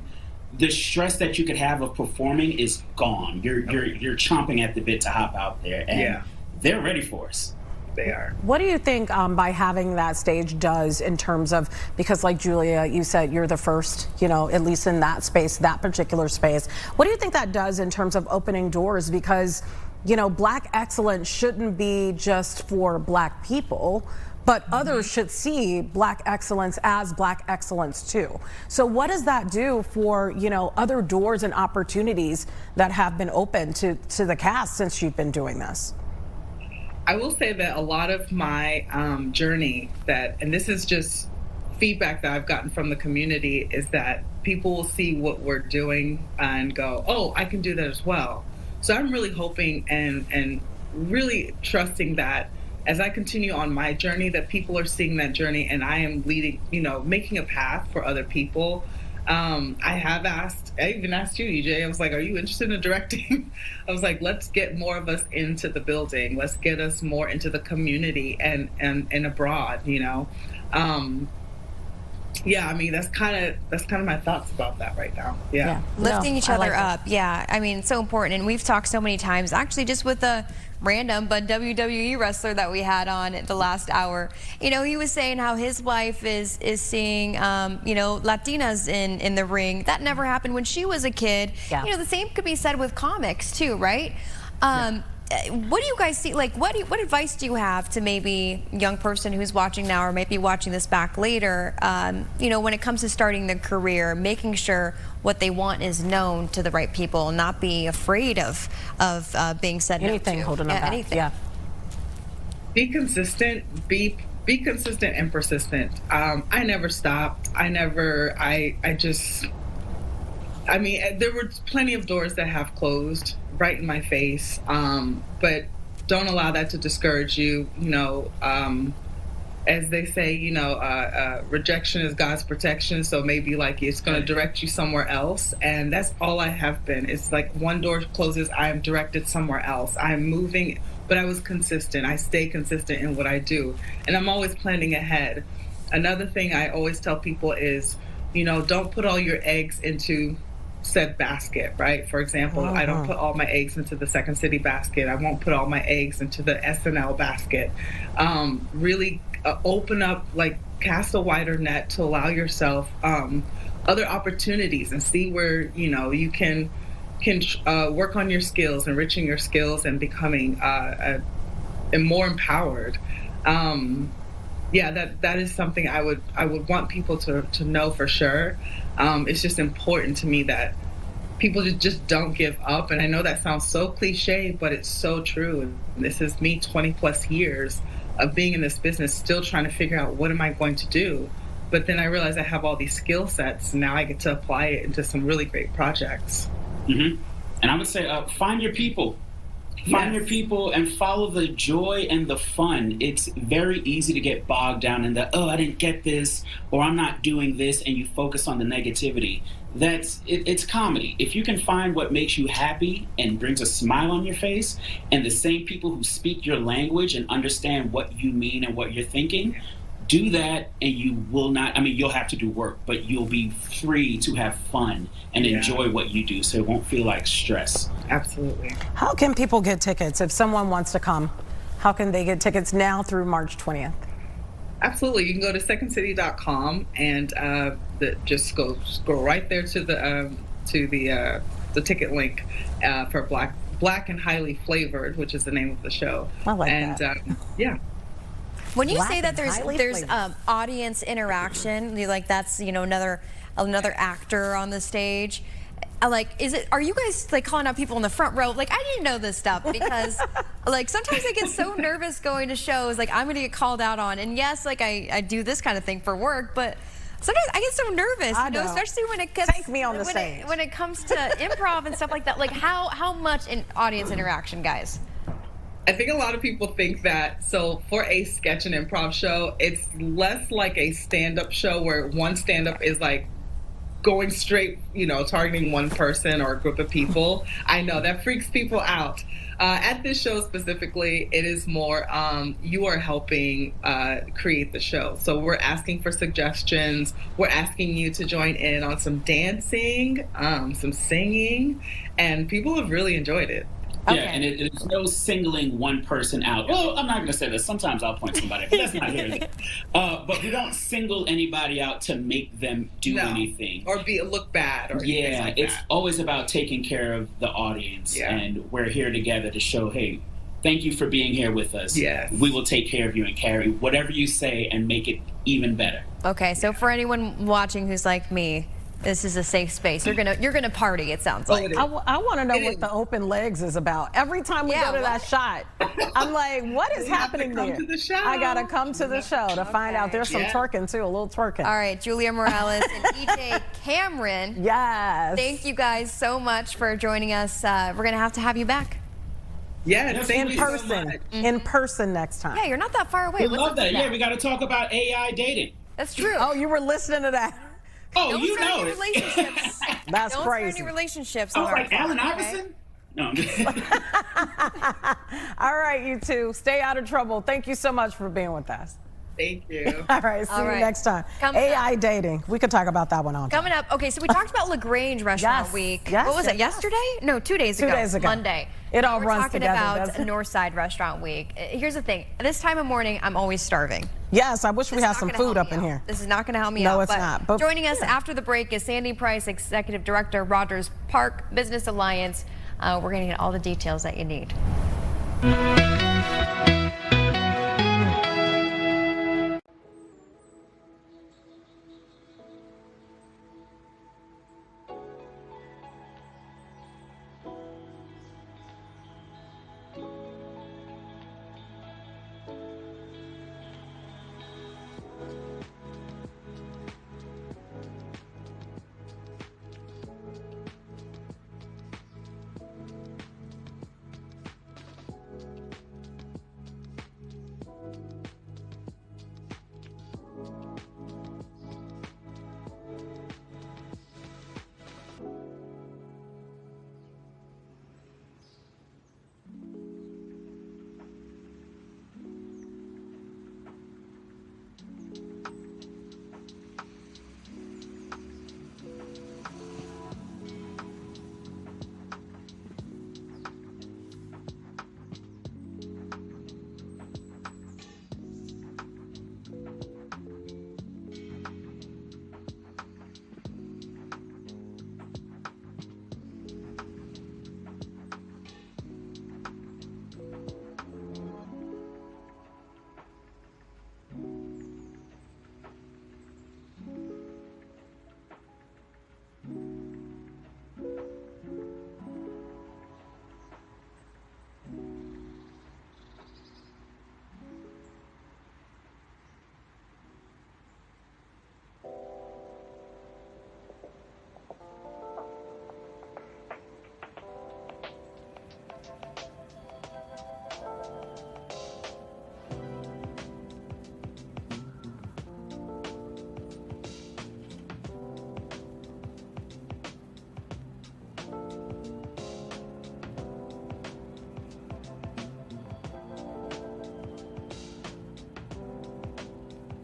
the stress that you could have of performing is gone. You're chomping at the bit to hop out there, and they're ready for us. They are. What do you think by having that stage does in terms of, because like Julia, you said you're the first, at least in that space, that particular space. What do you think that does in terms of opening doors? Because, Black excellence shouldn't be just for Black people, but others should see Black excellence as Black excellence too. So what does that do for, other doors and opportunities that have been open to the cast since you've been doing this? I will say that a lot of my journey and this is just feedback that I've gotten from the community, is that people will see what we're doing and go, oh, I can do that as well. So I'm really hoping and really trusting that as I continue on my journey, that people are seeing that journey, and I am leading, making a path for other people. I even asked you, EJ, I was like, are you interested in directing? I was like, let's get more of us into the building. Let's get us more into the community and abroad, Yeah, I mean, that's kind of my thoughts about that right now. Yeah. Lifting each other up. Yeah. I mean, so important. And we've talked so many times, actually, just with a random but WWE wrestler that we had on the last hour. He was saying how his wife is seeing, Latinas in the ring. That never happened when she was a kid. Yeah. The same could be said with comics too, right? what do you guys see? Like, what advice do you have to maybe a young person who's watching now or maybe watching this back later, you know, when it comes to starting their career, making sure what they want is known to the right people and not be afraid of being said no to? Anything holding them back. Anything. Yeah. Be consistent. Be consistent and persistent. I never stopped. I mean, there were plenty of doors that have closed right in my face, but don't allow that to discourage you. You know, as they say, you know, rejection is God's protection. So maybe like it's going to direct you somewhere else. And that's all I have been. It's like one door closes, I am directed somewhere else. I'm moving, but I was consistent. I stay consistent in what I do. And I'm always planning ahead. Another thing I always tell people is, you know, don't put all your eggs into said basket, right? For example, I don't put all my eggs into the Second City basket. I won't put all my eggs into the SNL basket. Really open up, like cast a wider net to allow yourself other opportunities and see where, you know, you can work on your skills, enriching your skills and becoming and more empowered. Yeah, that is something I would want people to know for sure. It's just important to me that people just don't give up. And I know that sounds so cliche, but it's so true. And this is me 20 plus years of being in this business, still trying to figure out what am I going to do. But then I realized I have all these skill sets, and now I get to apply it into some really great projects. Mm-hmm. And I would say, find your people. Find your people and follow the joy and the fun. It's very easy to get bogged down in the, oh, I didn't get this, or I'm not doing this, and you focus on the negativity. It's comedy. If you can find what makes you happy and brings a smile on your face, and the same people who speak your language and understand what you mean and what you're thinking, do that, and you will not, I mean, you'll have to do work, but you'll be free to have fun and enjoy what you do, so it won't feel like stress. Absolutely. How can people get tickets if someone wants to come? How can they get tickets now through March 20th? Absolutely. You can go to secondcity.com and just scroll right there to the ticket link for Black and Highly Flavored, which is the name of the show. I like that. Yeah. When you Black say that and highly there's flavored. audience interaction, like that's, you know, another actor on the stage. Like, are you guys like calling out people in the front row? Like, I didn't know this stuff because like sometimes I get so nervous going to shows, like I'm gonna get called out on. And yes, like I do this kind of thing for work, but sometimes I get so nervous, you know, especially when it gets Take me on the stage. When it comes to improv and stuff like that. Like how much audience interaction, guys? I think a lot of people think that, so for a sketch and improv show, it's less like a stand-up show where one stand-up is like going straight, you know, targeting one person or a group of people. I know that freaks people out. At this show specifically, it is more you are helping create the show. So we're asking for suggestions. We're asking you to join in on some dancing, some singing, and people have really enjoyed it. Yeah, and it's no singling one person out. Well, I'm not going to say this. Sometimes I'll point somebody out, but that's not here. But we don't single anybody out to make them do anything. Or look bad. Or like it's that. always about taking care of the audience. Yeah. And we're here together to show, hey, thank you for being here with us. Yes. We will take care of you and carry whatever you say and make it even better. Okay, so for anyone watching who's like me, this is a safe space. You're gonna party, it sounds like. I want to know what the open legs is about. Every time we go to that shot, I'm like, what is happening there? I gotta come to the show to find out. There's some twerking too, a little twerking. All right, Julia Morales and EJ Cameron. Yes. Thank you guys so much for joining us. We're gonna have to have you back. Yes, in person. In person next time. Yeah, you're not that far away. We love that. Yeah, we got to talk about AI dating. That's true. Oh, you were listening to that. Oh, Don't you start know any it. relationships. That's Don't crazy. start any relationships. I was on like, our Allen phone, Iverson? No, I'm just All right, you two, stay out of trouble. Thank you so much for being with us. Thank you. All right, see you next time. AI dating. We could talk about that one on. Coming up, okay, so we talked about LaGrange Restaurant Week. Yes, What was it, yes. yesterday? No, 2 days ago. 2 days ago. Monday. It all We're runs talking together, about doesn't it? Northside Restaurant Week. Here's the thing. This time of morning, I'm always starving. Yes, I wish we had some food up in here. This is not going to help me out. No, it's not. But joining us after the break is Sandy Price, Executive Director, Rogers Park Business Alliance. We're going to get all the details that you need.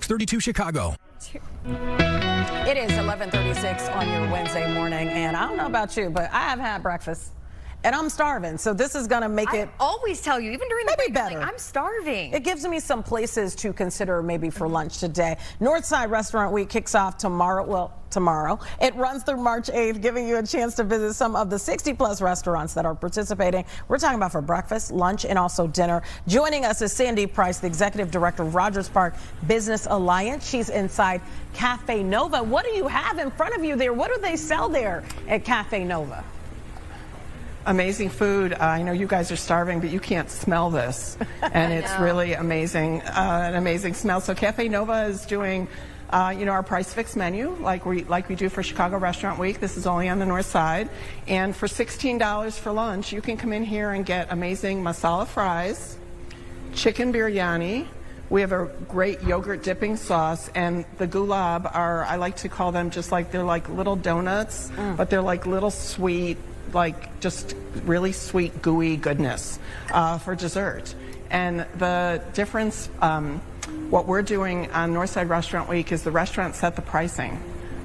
32 Chicago. It is 11:36 on your Wednesday morning, and I don't know about you, but I have had breakfast, and I'm starving. So this is going to make it always tell you, even during the break, better. I'm like, I'm starving. It gives me some places to consider maybe for lunch today. Northside Restaurant Week kicks off tomorrow. Well, tomorrow. It runs through March 8th, giving you a chance to visit some of the 60-plus restaurants that are participating. We're talking about for breakfast, lunch, and also dinner. Joining us is Sandy Price, the Executive Director of Rogers Park Business Alliance. She's inside Cafe Nova. What do you have in front of you there? What do they sell there at Cafe Nova? Amazing food. I know you guys are starving, but you can't smell this. And it's really amazing, an amazing smell. So Cafe Nova is doing our price fix menu like we do for Chicago Restaurant Week. This is only on the north side. And for $16 for lunch, you can come in here and get amazing masala fries, chicken biryani. We have a great yogurt dipping sauce, and the gulab are, I like to call them just like, they're like little donuts, but they're like little sweet, like just really sweet, gooey goodness for dessert. And the difference, what we're doing on Northside Restaurant Week is the restaurant set the pricing.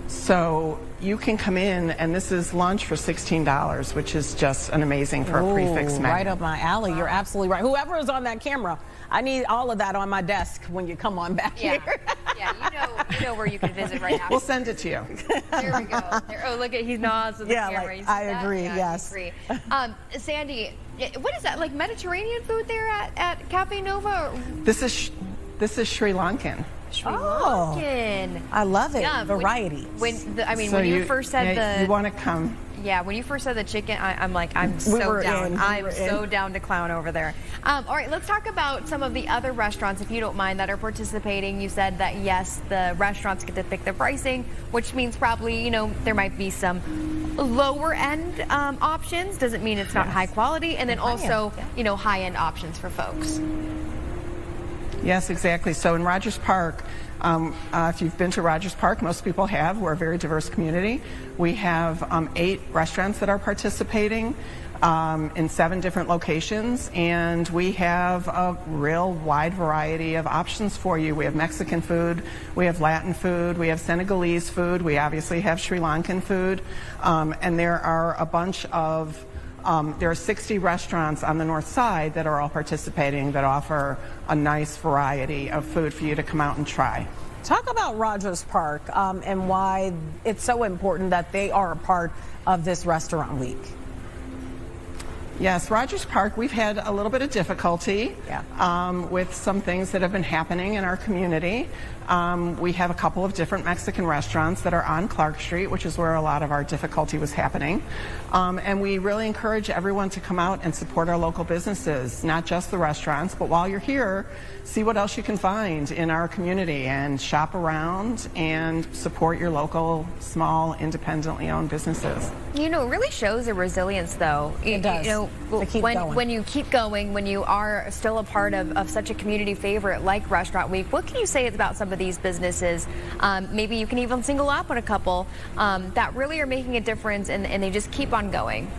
So you can come in, and this is lunch for $16, which is just an amazing for a prefix menu. Right up my alley. You're absolutely right. Whoever is on that camera, I need all of that on my desk when you come on back here. Yeah, you know where you can visit right now. We'll send it to you. There we go. Oh, look at, he nods to the camera. Like, I agree, yes. I agree. Sandy, what is that, like Mediterranean food there at Cafe Nova? This is Sri Lankan. Sri Lankan. I love it. Yeah, variety. When you first said you want to come. Yeah, when you first said the chicken, I'm like, I'm so down. I'm so down to clown over there. All right, let's talk about some of the other restaurants, if you don't mind, that are participating. You said that, yes, the restaurants get to pick the pricing, which means probably, there might be some lower end options. Doesn't mean it's not high quality. And then also, high end options for folks. Yes, exactly. So in Rogers Park, if you've been to Rogers Park, most people have. We're a very diverse community. We have 8 restaurants that are participating in 7 different locations, and we have a real wide variety of options for you. We have Mexican food, we have Latin food, we have Senegalese food, we obviously have Sri Lankan food, and there are a bunch of there are 60 restaurants on the north side that are all participating that offer a nice variety of food for you to come out and try. Talk about Rogers Park and why it's so important that they are a part of this restaurant week. Yes, Rogers Park, we've had a little bit of difficulty with some things that have been happening in our community. We have a couple of different Mexican restaurants that are on Clark Street, which is where a lot of our difficulty was happening. And we really encourage everyone to come out and support our local businesses, not just the restaurants, but while you're here, see what else you can find in our community and shop around and support your local, small, independently owned businesses. You know, it really shows a resilience, though. It does. You know, when you keep going, when you are still a part of such a community favorite like Restaurant Week, what can you say about some of these businesses? Maybe you can even single out on a couple that really are making a difference, and they just keep on going.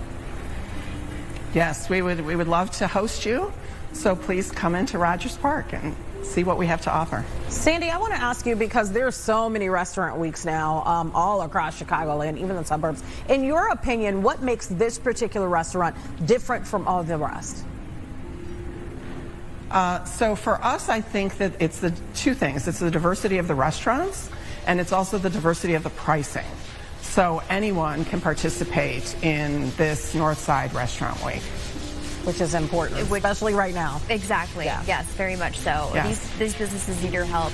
Yes, we would love to host you. So please come into Rogers Park and see what we have to offer. Sandy, I want to ask you, because there's so many restaurant weeks now all across Chicagoland, even the suburbs. In your opinion, what makes this particular restaurant different from all the rest? So for us, I think that it's the two things. It's the diversity of the restaurants, and it's also the diversity of the pricing. So anyone can participate in this Northside Restaurant Week. Which is important, especially right now. Exactly. Yeah. Yes, very much so. Yes. These businesses need your help.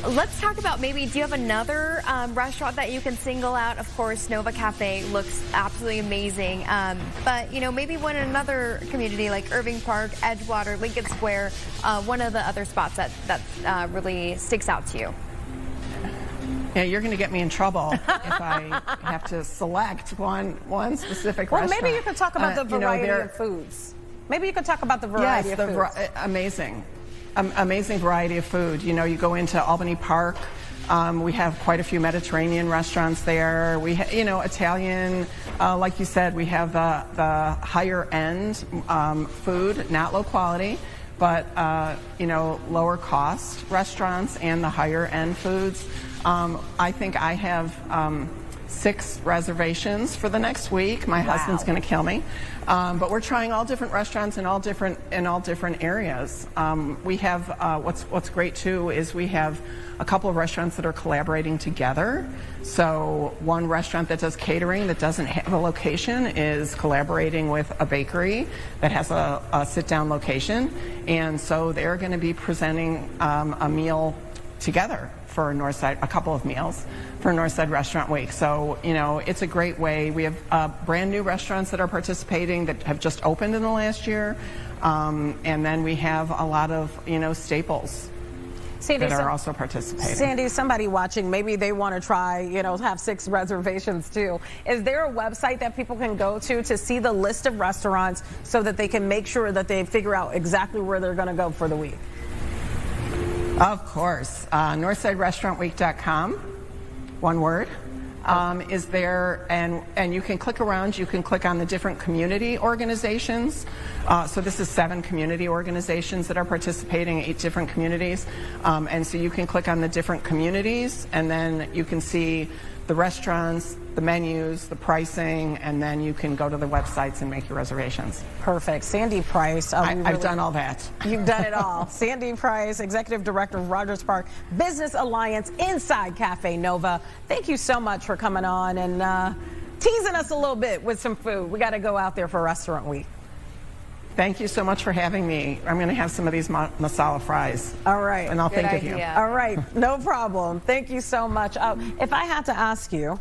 Let's talk about, maybe, do you have another restaurant that you can single out? Of course, Nova Cafe looks absolutely amazing. But, you know, maybe one in another community like Irving Park, Edgewater, Lincoln Square, one of the other spots that really sticks out to you. Yeah, you're going to get me in trouble if I have to select one specific restaurant. Well, maybe you could talk about the variety of foods. Maybe you could talk about the variety of foods. Amazing. Amazing variety of food. You know, you go into Albany Park, we have quite a few Mediterranean restaurants there. We Italian, like you said, we have the higher end food, not low quality, but lower cost restaurants and the higher end foods. I think I have 6 reservations for the next week. My husband's going to kill me, but we're trying all different restaurants in all different areas. We have what's great too is we have a couple of restaurants that are collaborating together. So one restaurant that does catering that doesn't have a location is collaborating with a bakery that has a sit-down location, and so they're going to be presenting a meal together for Northside, a couple of meals for Northside Restaurant Week. So, it's a great way. We have brand new restaurants that are participating that have just opened in the last year. And then we have a lot of, staples that are also participating. Sandy, somebody watching, maybe they want to try, have 6 reservations too. Is there a website that people can go to see the list of restaurants so that they can make sure that they figure out exactly where they're going to go for the week? Of course. NorthsideRestaurantWeek.com, one word, is there, and you can click around. You can click on the different community organizations. So this is 7 community organizations that are participating, 8 different communities. And so you can click on the different communities, and then you can see the restaurants, the menus, the pricing, and then you can go to the websites and make your reservations. Perfect. Sandy Price. I've done all that. You've done it all. Sandy Price, Executive Director of Rogers Park Business Alliance inside Cafe Nova. Thank you so much for coming on and teasing us a little bit with some food. We got to go out there for Restaurant Week. Thank you so much for having me. I'm going to have some of these masala fries. All right. And I'll think of you. All right. No problem. Thank you so much. If I had to ask you,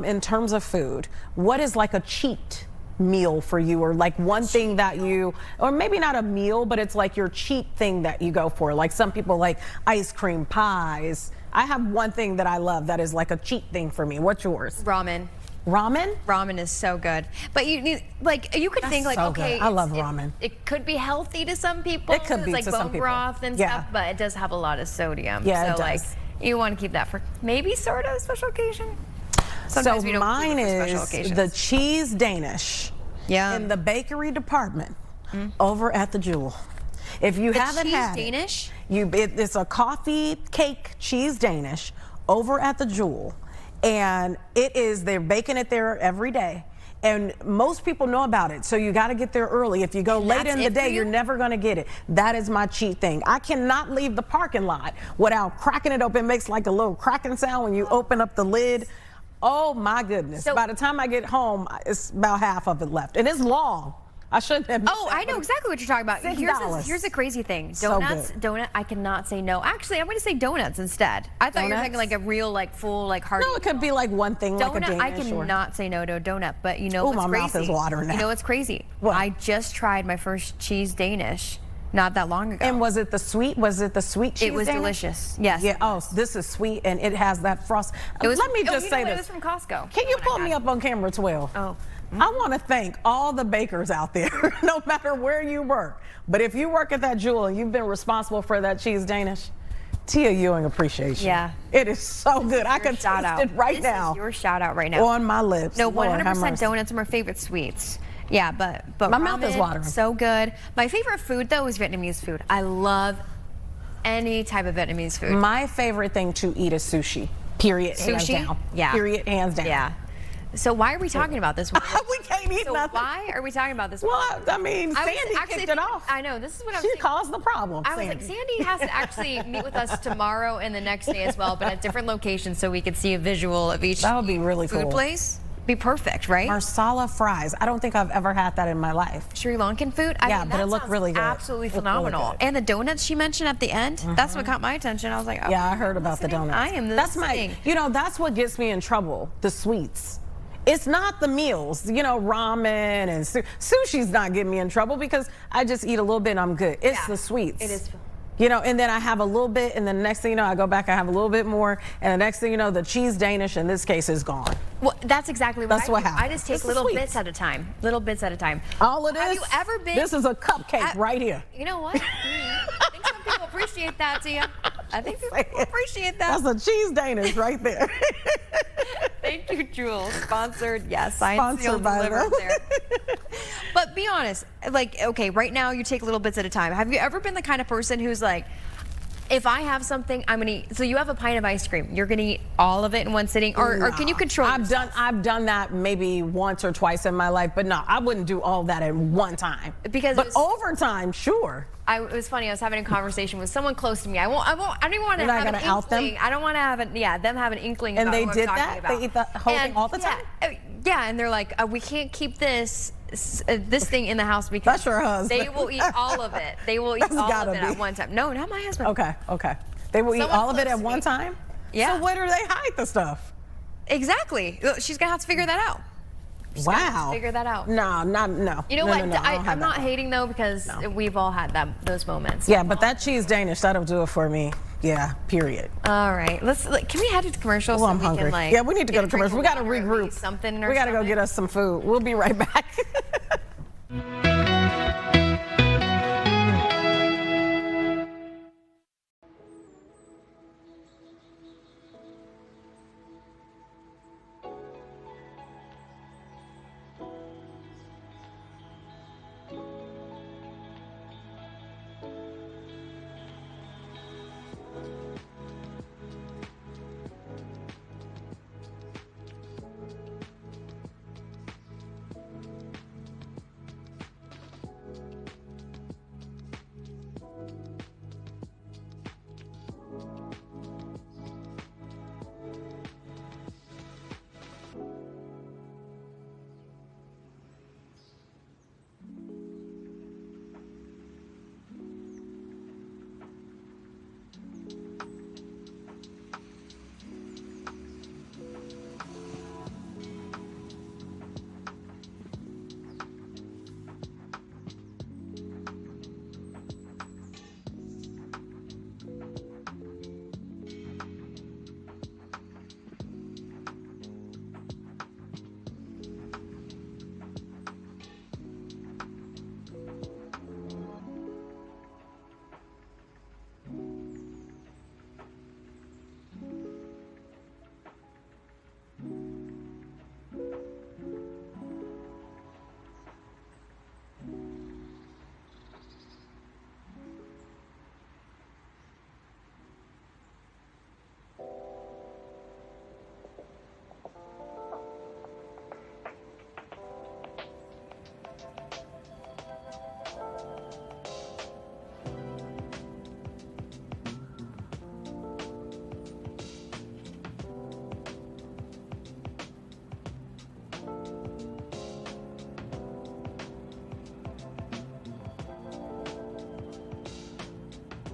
in terms of food, what is like a cheat meal for you, or like one thing that you, or maybe not a meal, but it's like your cheat thing that you go for? Like some people like ice cream pies. I have one thing that I love that is like a cheat thing for me. What's yours? Ramen. Ramen? Ramen is so good. But you could think like, so okay, good. I love ramen. It could be healthy to some people. It could be like to bone some people. broth and stuff, but it does have a lot of sodium. Yeah, so it like does. you want to keep that for maybe sort of a special occasion. Sometimes we don't mine is the cheese Danish. Yeah. In the bakery department over at the Jewel. If you haven't had Danish? It's a coffee cake cheese Danish over at the Jewel. And they're baking it there every day. And most people know about it, so you got to get there early. If you go later in the day, you're never going to get it. That is my cheat thing. I cannot leave the parking lot without cracking it open. It makes like a little cracking sound when you open up the lid. Oh my goodness. So- By the time I get home, it's about half of it left. And it's long. I shouldn't have. Oh, I know exactly what you're talking about. $6. Here's the crazy thing. So Donuts, good. donut, I cannot say no. Actually, I'm going to say donuts instead. I thought you were Donuts? thinking like a real, like full, like hearty. No, it could be like one thing, like a Donut, I Danish or- cannot say no to a donut, but you know Ooh, what's my crazy? mouth is watering now. You know what's crazy? What? I just tried my first cheese Danish not that long ago. And was it the sweet? Was it the sweet cheese? It was Danish? delicious. Yes. Yeah. Oh, this is sweet, and it has that frost. It was, Let me just you say know what? this. It was from Costco. Can you When I pull had me it. up on camera 12? Oh. I want to thank all the bakers out there, no matter where you work. But if you work at that Jewel and you've been responsible for that cheese Danish, Tia Ewing appreciation. Yeah. It is so good. I can shout taste out. it right This now is your shout out right now. on my lips. No, Lord, have 100% mercy. donuts are my favorite sweets. Yeah, but My mouth is ramen, watering. So good. My favorite food though is Vietnamese food. I love any type of Vietnamese food. My favorite thing to eat is sushi. Period. Hands Sushi? down. Yeah. Period. Hands down. Yeah. So why are we talking about this? we can't eat So nothing. why are we talking about this? Well, I mean, I was Sandy actually kicked it thinking- off. I know. This is what I was She thinking. caused the problem. I was like, Sandy has to actually meet with us tomorrow and the next day as well, but at different locations so we could see a visual of each That would be really food cool. place. Be perfect, right? Marsala fries. I don't think I've ever had that in my life. Sri Lankan food. Yeah, mean, but that it looked sounds really good. Absolutely Looked really phenomenal. good. And the donuts she mentioned at the end, that's what caught my attention. I was like, oh, Yeah, I heard about the listening. donuts. I am That's listening. you know, that's what gets me in trouble, the sweets. It's not the meals, you know, ramen and sushi's not getting me in trouble because I just eat a little bit and I'm good. It's Yeah, the sweets. it is. You know, and then I have a little bit, and then the next thing you know, I go back, I have a little bit more, and the next thing you know, the cheese Danish in this case is gone. Well, that's exactly what That's I what do. I happens. just take It's the little sweets. bits at a time. Little bits at a time. All it is. Have you ever been? This is a cupcake right here. You know what? I think some people appreciate that, Tia. I think people appreciate that. That's a cheese Danish right there. Thank you, Jewel. Sponsored, yes. Sponsored by delivered them. there. But be honest, like, okay, right now you take little bits at a time. Have you ever been the kind of person who's like, if I have something, I'm gonna eat. So you have a pint of ice cream, you're gonna eat all of it in one sitting, or can you control? I've done that maybe once or twice in my life, but no, I wouldn't do all that at one time. Because but over time, sure. It was funny. I was having a conversation with someone close to me. I don't even want to You're not have an gonna out them? inkling. I don't want to have them have an inkling. And about they who I'm did talking that? about. They eat the whole thing all the time? Yeah, and they're like, we can't keep this thing in the house because That's your husband. they will eat all of it. They will eat That's all of gotta it at be. one time. No, not my husband. Okay. They will eat Someone all of it close at to one me. time? Yeah. So where do they hide the stuff? Exactly. She's gonna have to figure that out. She's gonna have to figure that out. No. You know what? No, I don't have I'm not that. hating though because we've all had those moments. Yeah, but that cheese Danish, that'll do it for me. Yeah, period. All right, can we head to commercial? Oh, I'm hungry. Can, We need to go to commercial. We got to regroup. Something in our We got to go stomach? get us some food. We'll be right back.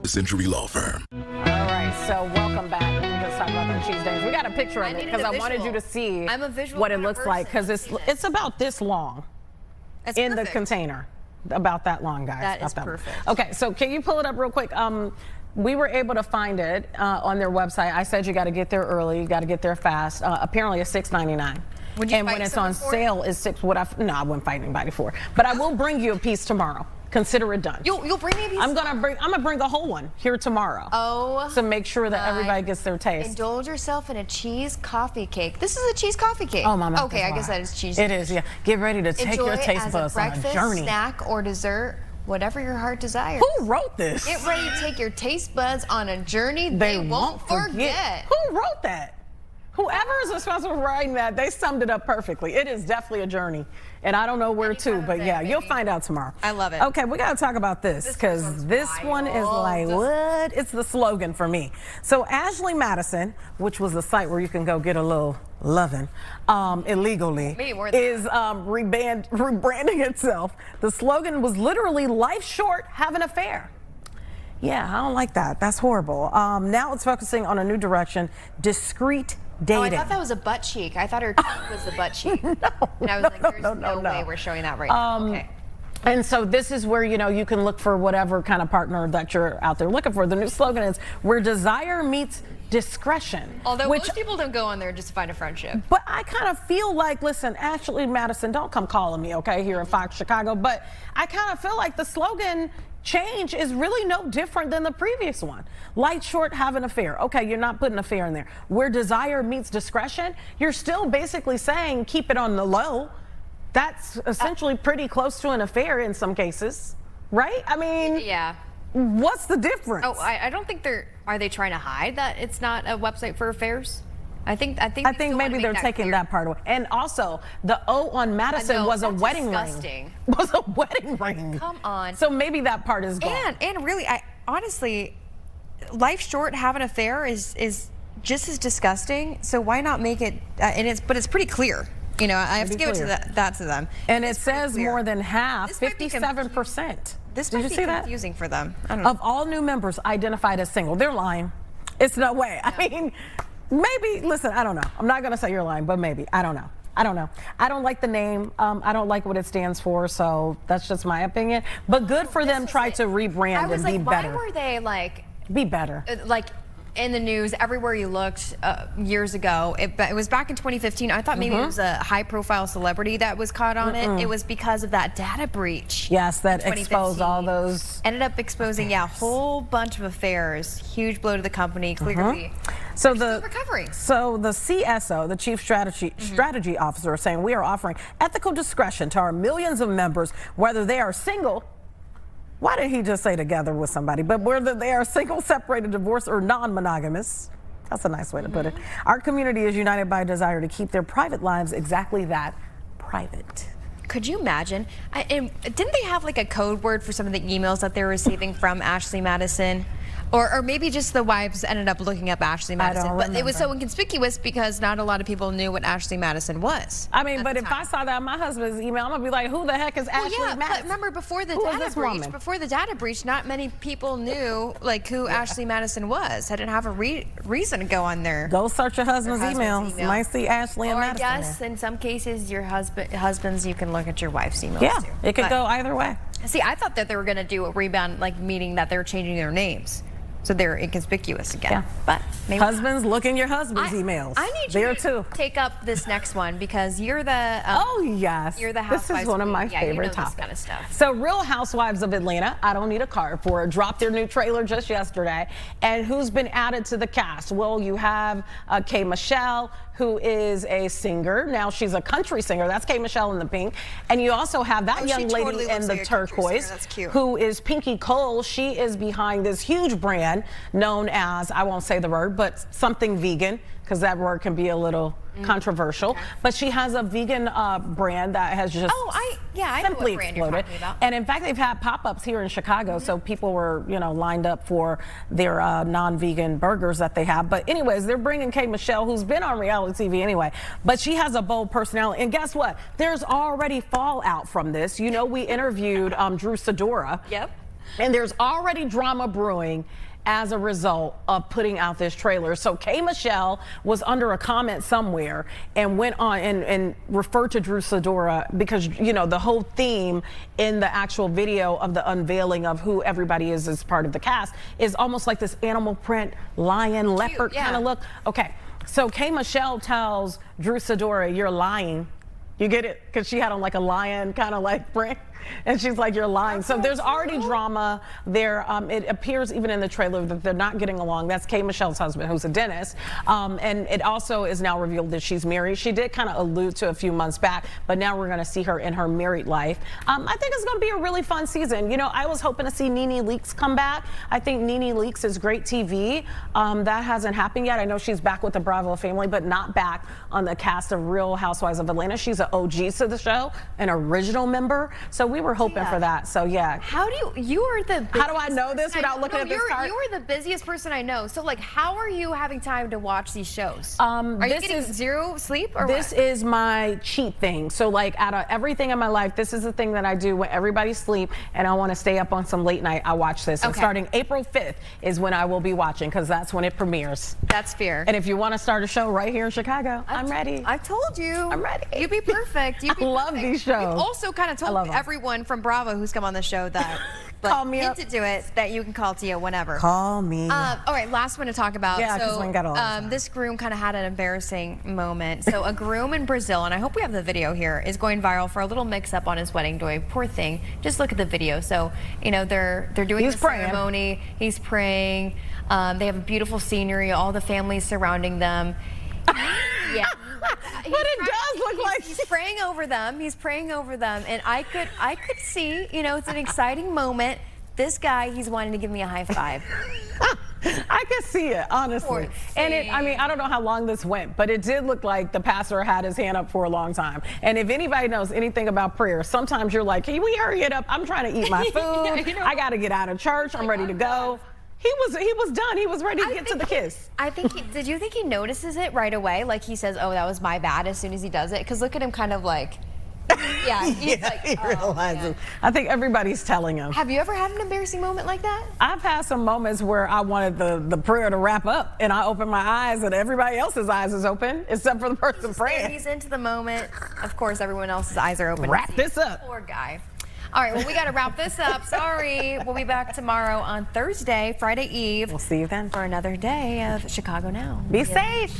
Century Law Firm. All right, so welcome back. Let's talk about the cheese days. We got a picture of it because I wanted you to see I'm a visual what it kind of looks like because it's about this long That's in the perfect. container. About that long, guys. That About is long. perfect. Okay, so can you pull it up real quick? We were able to find it on their website. I said you got to get there early. You got to get there fast. Apparently, it's $6.99. Would you And when fight it's on someone for it? sale, it's $6. No, I wouldn't fight anybody for it. But I will bring you a piece tomorrow. Consider it done. You'll bring me a piece. I'm gonna bring a whole one here tomorrow. Oh, to make sure that everybody gets their taste. Indulge yourself in a cheese coffee cake. This is a cheese coffee cake. Oh, my mouth Okay, is I guess watering. that is cheese. It is, yeah. Get ready to take Enjoy your it taste as buds a on breakfast, a journey. snack, or dessert, whatever your heart desires. Who wrote this? Get ready to take your taste buds on a journey they won't forget. Who wrote that? Whoever is responsible for writing that, they summed it up perfectly. It is definitely a journey. And I don't know where to, but yeah, you'll find out tomorrow. I love it. Okay, we got to talk about this because this one is like, what? It's the slogan for me. So Ashley Madison, which was the site where you can go get a little loving illegally, is rebranding itself. The slogan was literally life short, have an affair. Yeah, I don't like that. That's horrible. Now it's focusing on a new direction, discreet dating. Oh, I thought that was a butt cheek. I thought her cheek was the butt cheek. And I was like, there's no way we're showing that right now. Okay. And so this is where, you can look for whatever kind of partner that you're out there looking for. The new slogan is where desire meets discretion. Although most people don't go on there just to find a friendship. But I kind of feel like, listen, Ashley Madison, don't come calling me, okay, here in Fox Chicago. But I kind of feel like the slogan change is really no different than the previous one. Light, short, have an affair. Okay, you're not putting affair in there. Where desire meets discretion, you're still basically saying keep it on the low. That's essentially pretty close to an affair in some cases, right? I mean, yeah. What's the difference? Oh, I don't think are they trying to hide that it's not a website for affairs? I think maybe they're taking that part away. And also, the O on Madison was a wedding ring. Was a wedding ring. Come on. So maybe that part is gone. And really, honestly, life short, have an affair is just as disgusting. So why not make it? But it's pretty clear. I have to give it to that to them. And it says more than half, 57%. This Did might you be see that? confusing for them. I don't know. Of all new members identified as single, they're lying. It's no way. I mean, maybe. Listen, I don't know. I'm not gonna say you're lying, but maybe. I don't know. I don't like the name. I don't like what it stands for. So that's just my opinion. But good for them. Try to rebrand and be better. Why were they like? Be better. Like in the news everywhere you looked years ago. It was back in 2015. I thought maybe it was a high-profile celebrity that was caught on it. It was because of that data breach. Yes, that exposed all those. Ended up exposing, a whole bunch of affairs. Huge blow to the company. Clearly, so still recovering. So the CSO, the Chief Strategy Officer, is saying we are offering ethical discretion to our millions of members, whether they are single. Why didn't he just say together with somebody? But whether they are single, separated, divorced, or non-monogamous. That's a nice way to put it. Our community is united by a desire to keep their private lives exactly that, private. Could you imagine? And didn't they have like a code word for some of the emails that they were receiving from Ashley Madison? Or maybe just the wives ended up looking up Ashley Madison. But it was so inconspicuous because not a lot of people knew what Ashley Madison was. I mean, but if I saw that on my husband's email, I'm going to be like, who the heck is Ashley Madison? But remember, before the data breach, not many people knew like who Ashley Madison was. I didn't have a reason to go on there. Go search your husband's emails. You might see Ashley and Madison. I guess in some cases, your husband's, you can look at your wife's emails yeah, too. It could go either way. See, I thought that they were going to do a rebound, like meaning that they're changing their names. So they're inconspicuous again. Yeah. But maybe husbands, look in your husband's emails. I need you to take up this next one because you're the oh yes, you're the housewives. This is one of my favorite topics. Kind of stuff. So Real Housewives of Atlanta, I don't need a card for it, dropped their new trailer just yesterday. And who's been added to the cast? Well, you have K. Michelle, who is a singer. Now she's a country singer. That's K. Michelle in the pink. And you also have that young lady in the turquoise, who is Pinky Cole. She is behind this huge brand known as, I won't say the word, but something vegan, because that word can be a little controversial. Okay. But she has a vegan brand that has just simply exploded. And in fact, they've had pop-ups here in Chicago, so people were, lined up for their non-vegan burgers that they have. But anyways, they're bringing K. Michelle, who's been on reality TV anyway, but she has a bold personality. And guess what? There's already fallout from this. We interviewed Drew Sidora. Yep. And there's already drama brewing as a result of putting out this trailer. So K. Michelle was under a comment somewhere and went on and referred to Drew Sidora because, you know, the whole theme in the actual video of the unveiling of who everybody is as part of the cast is almost like this animal print, lion, leopard kind of look. Okay, so K. Michelle tells Drew Sidora, "You're lying." You get it? Because she had on like a lion kind of like print. And she's like, "You're lying." So there's already drama there. It appears even in the trailer that they're not getting along. That's K. Michelle's husband, who's a dentist. And it also is now revealed that she's married. She did kind of allude to a few months back, but now we're going to see her in her married life. I think it's going to be a really fun season. You know, I was hoping to see Nene Leakes come back. I think Nene Leakes is great TV. That hasn't happened yet. I know she's back with the Bravo family, but not back on the cast of Real Housewives of Atlanta. She's an OG to the show, an original member. So we were hoping for that. So yeah. How do you are the how do I know this without looking at this card? You are the busiest person I know. So like, how are you having time to watch these shows? Are you getting zero sleep or this what? is my cheat thing. So like out of everything in my life, this is the thing that I do when everybody's asleep and I want to stay up on some late night. I watch this. And starting April 5th is when I will be watching because that's when it premieres. That's fair. And if you want to start a show right here in Chicago, I'm ready. I've told you. I'm ready. You'd be perfect. You'd be I love perfect. these shows. You've also kind of told everyone from Bravo who's come on the show that call me hinted to it that you can call Tia whenever. Call me. All right, last one to talk about. Yeah, because we got all this groom kind of had an embarrassing moment. So a groom in Brazil, and I hope we have the video here, is going viral for a little mix-up on his wedding day. Poor thing. Just look at the video. So you know they're doing the ceremony. He's praying. They have beautiful scenery. All the families surrounding them. Yeah. But it does look like he's praying over them. He's praying over them, and I could see, you know, it's an exciting moment. This guy, he's wanting to give me a high five. I could see it, honestly. And I mean, I don't know how long this went, but it did look like the pastor had his hand up for a long time. And if anybody knows anything about prayer, sometimes you're like, "Can we hurry it up? I'm trying to eat my food. You know, I got to get out of church. I'm ready to go." He was done. He was ready to get to the kiss. I think. Did you think he notices it right away? Like he says, "Oh, that was my bad," as soon as he does it. Because look at him, kind of like, yeah, he's like, he realizes. I think everybody's telling him. Have you ever had an embarrassing moment like that? I've had some moments where I wanted the prayer to wrap up, and I open my eyes, and everybody else's eyes is open, except for the person praying. He's into the moment. Of course, everyone else's eyes are open. Wrap this up. Poor guy. All right, well, we got to wrap this up. Sorry. We'll be back tomorrow on Thursday, Friday Eve. We'll see you then for another day of Chicago Now. Be safe.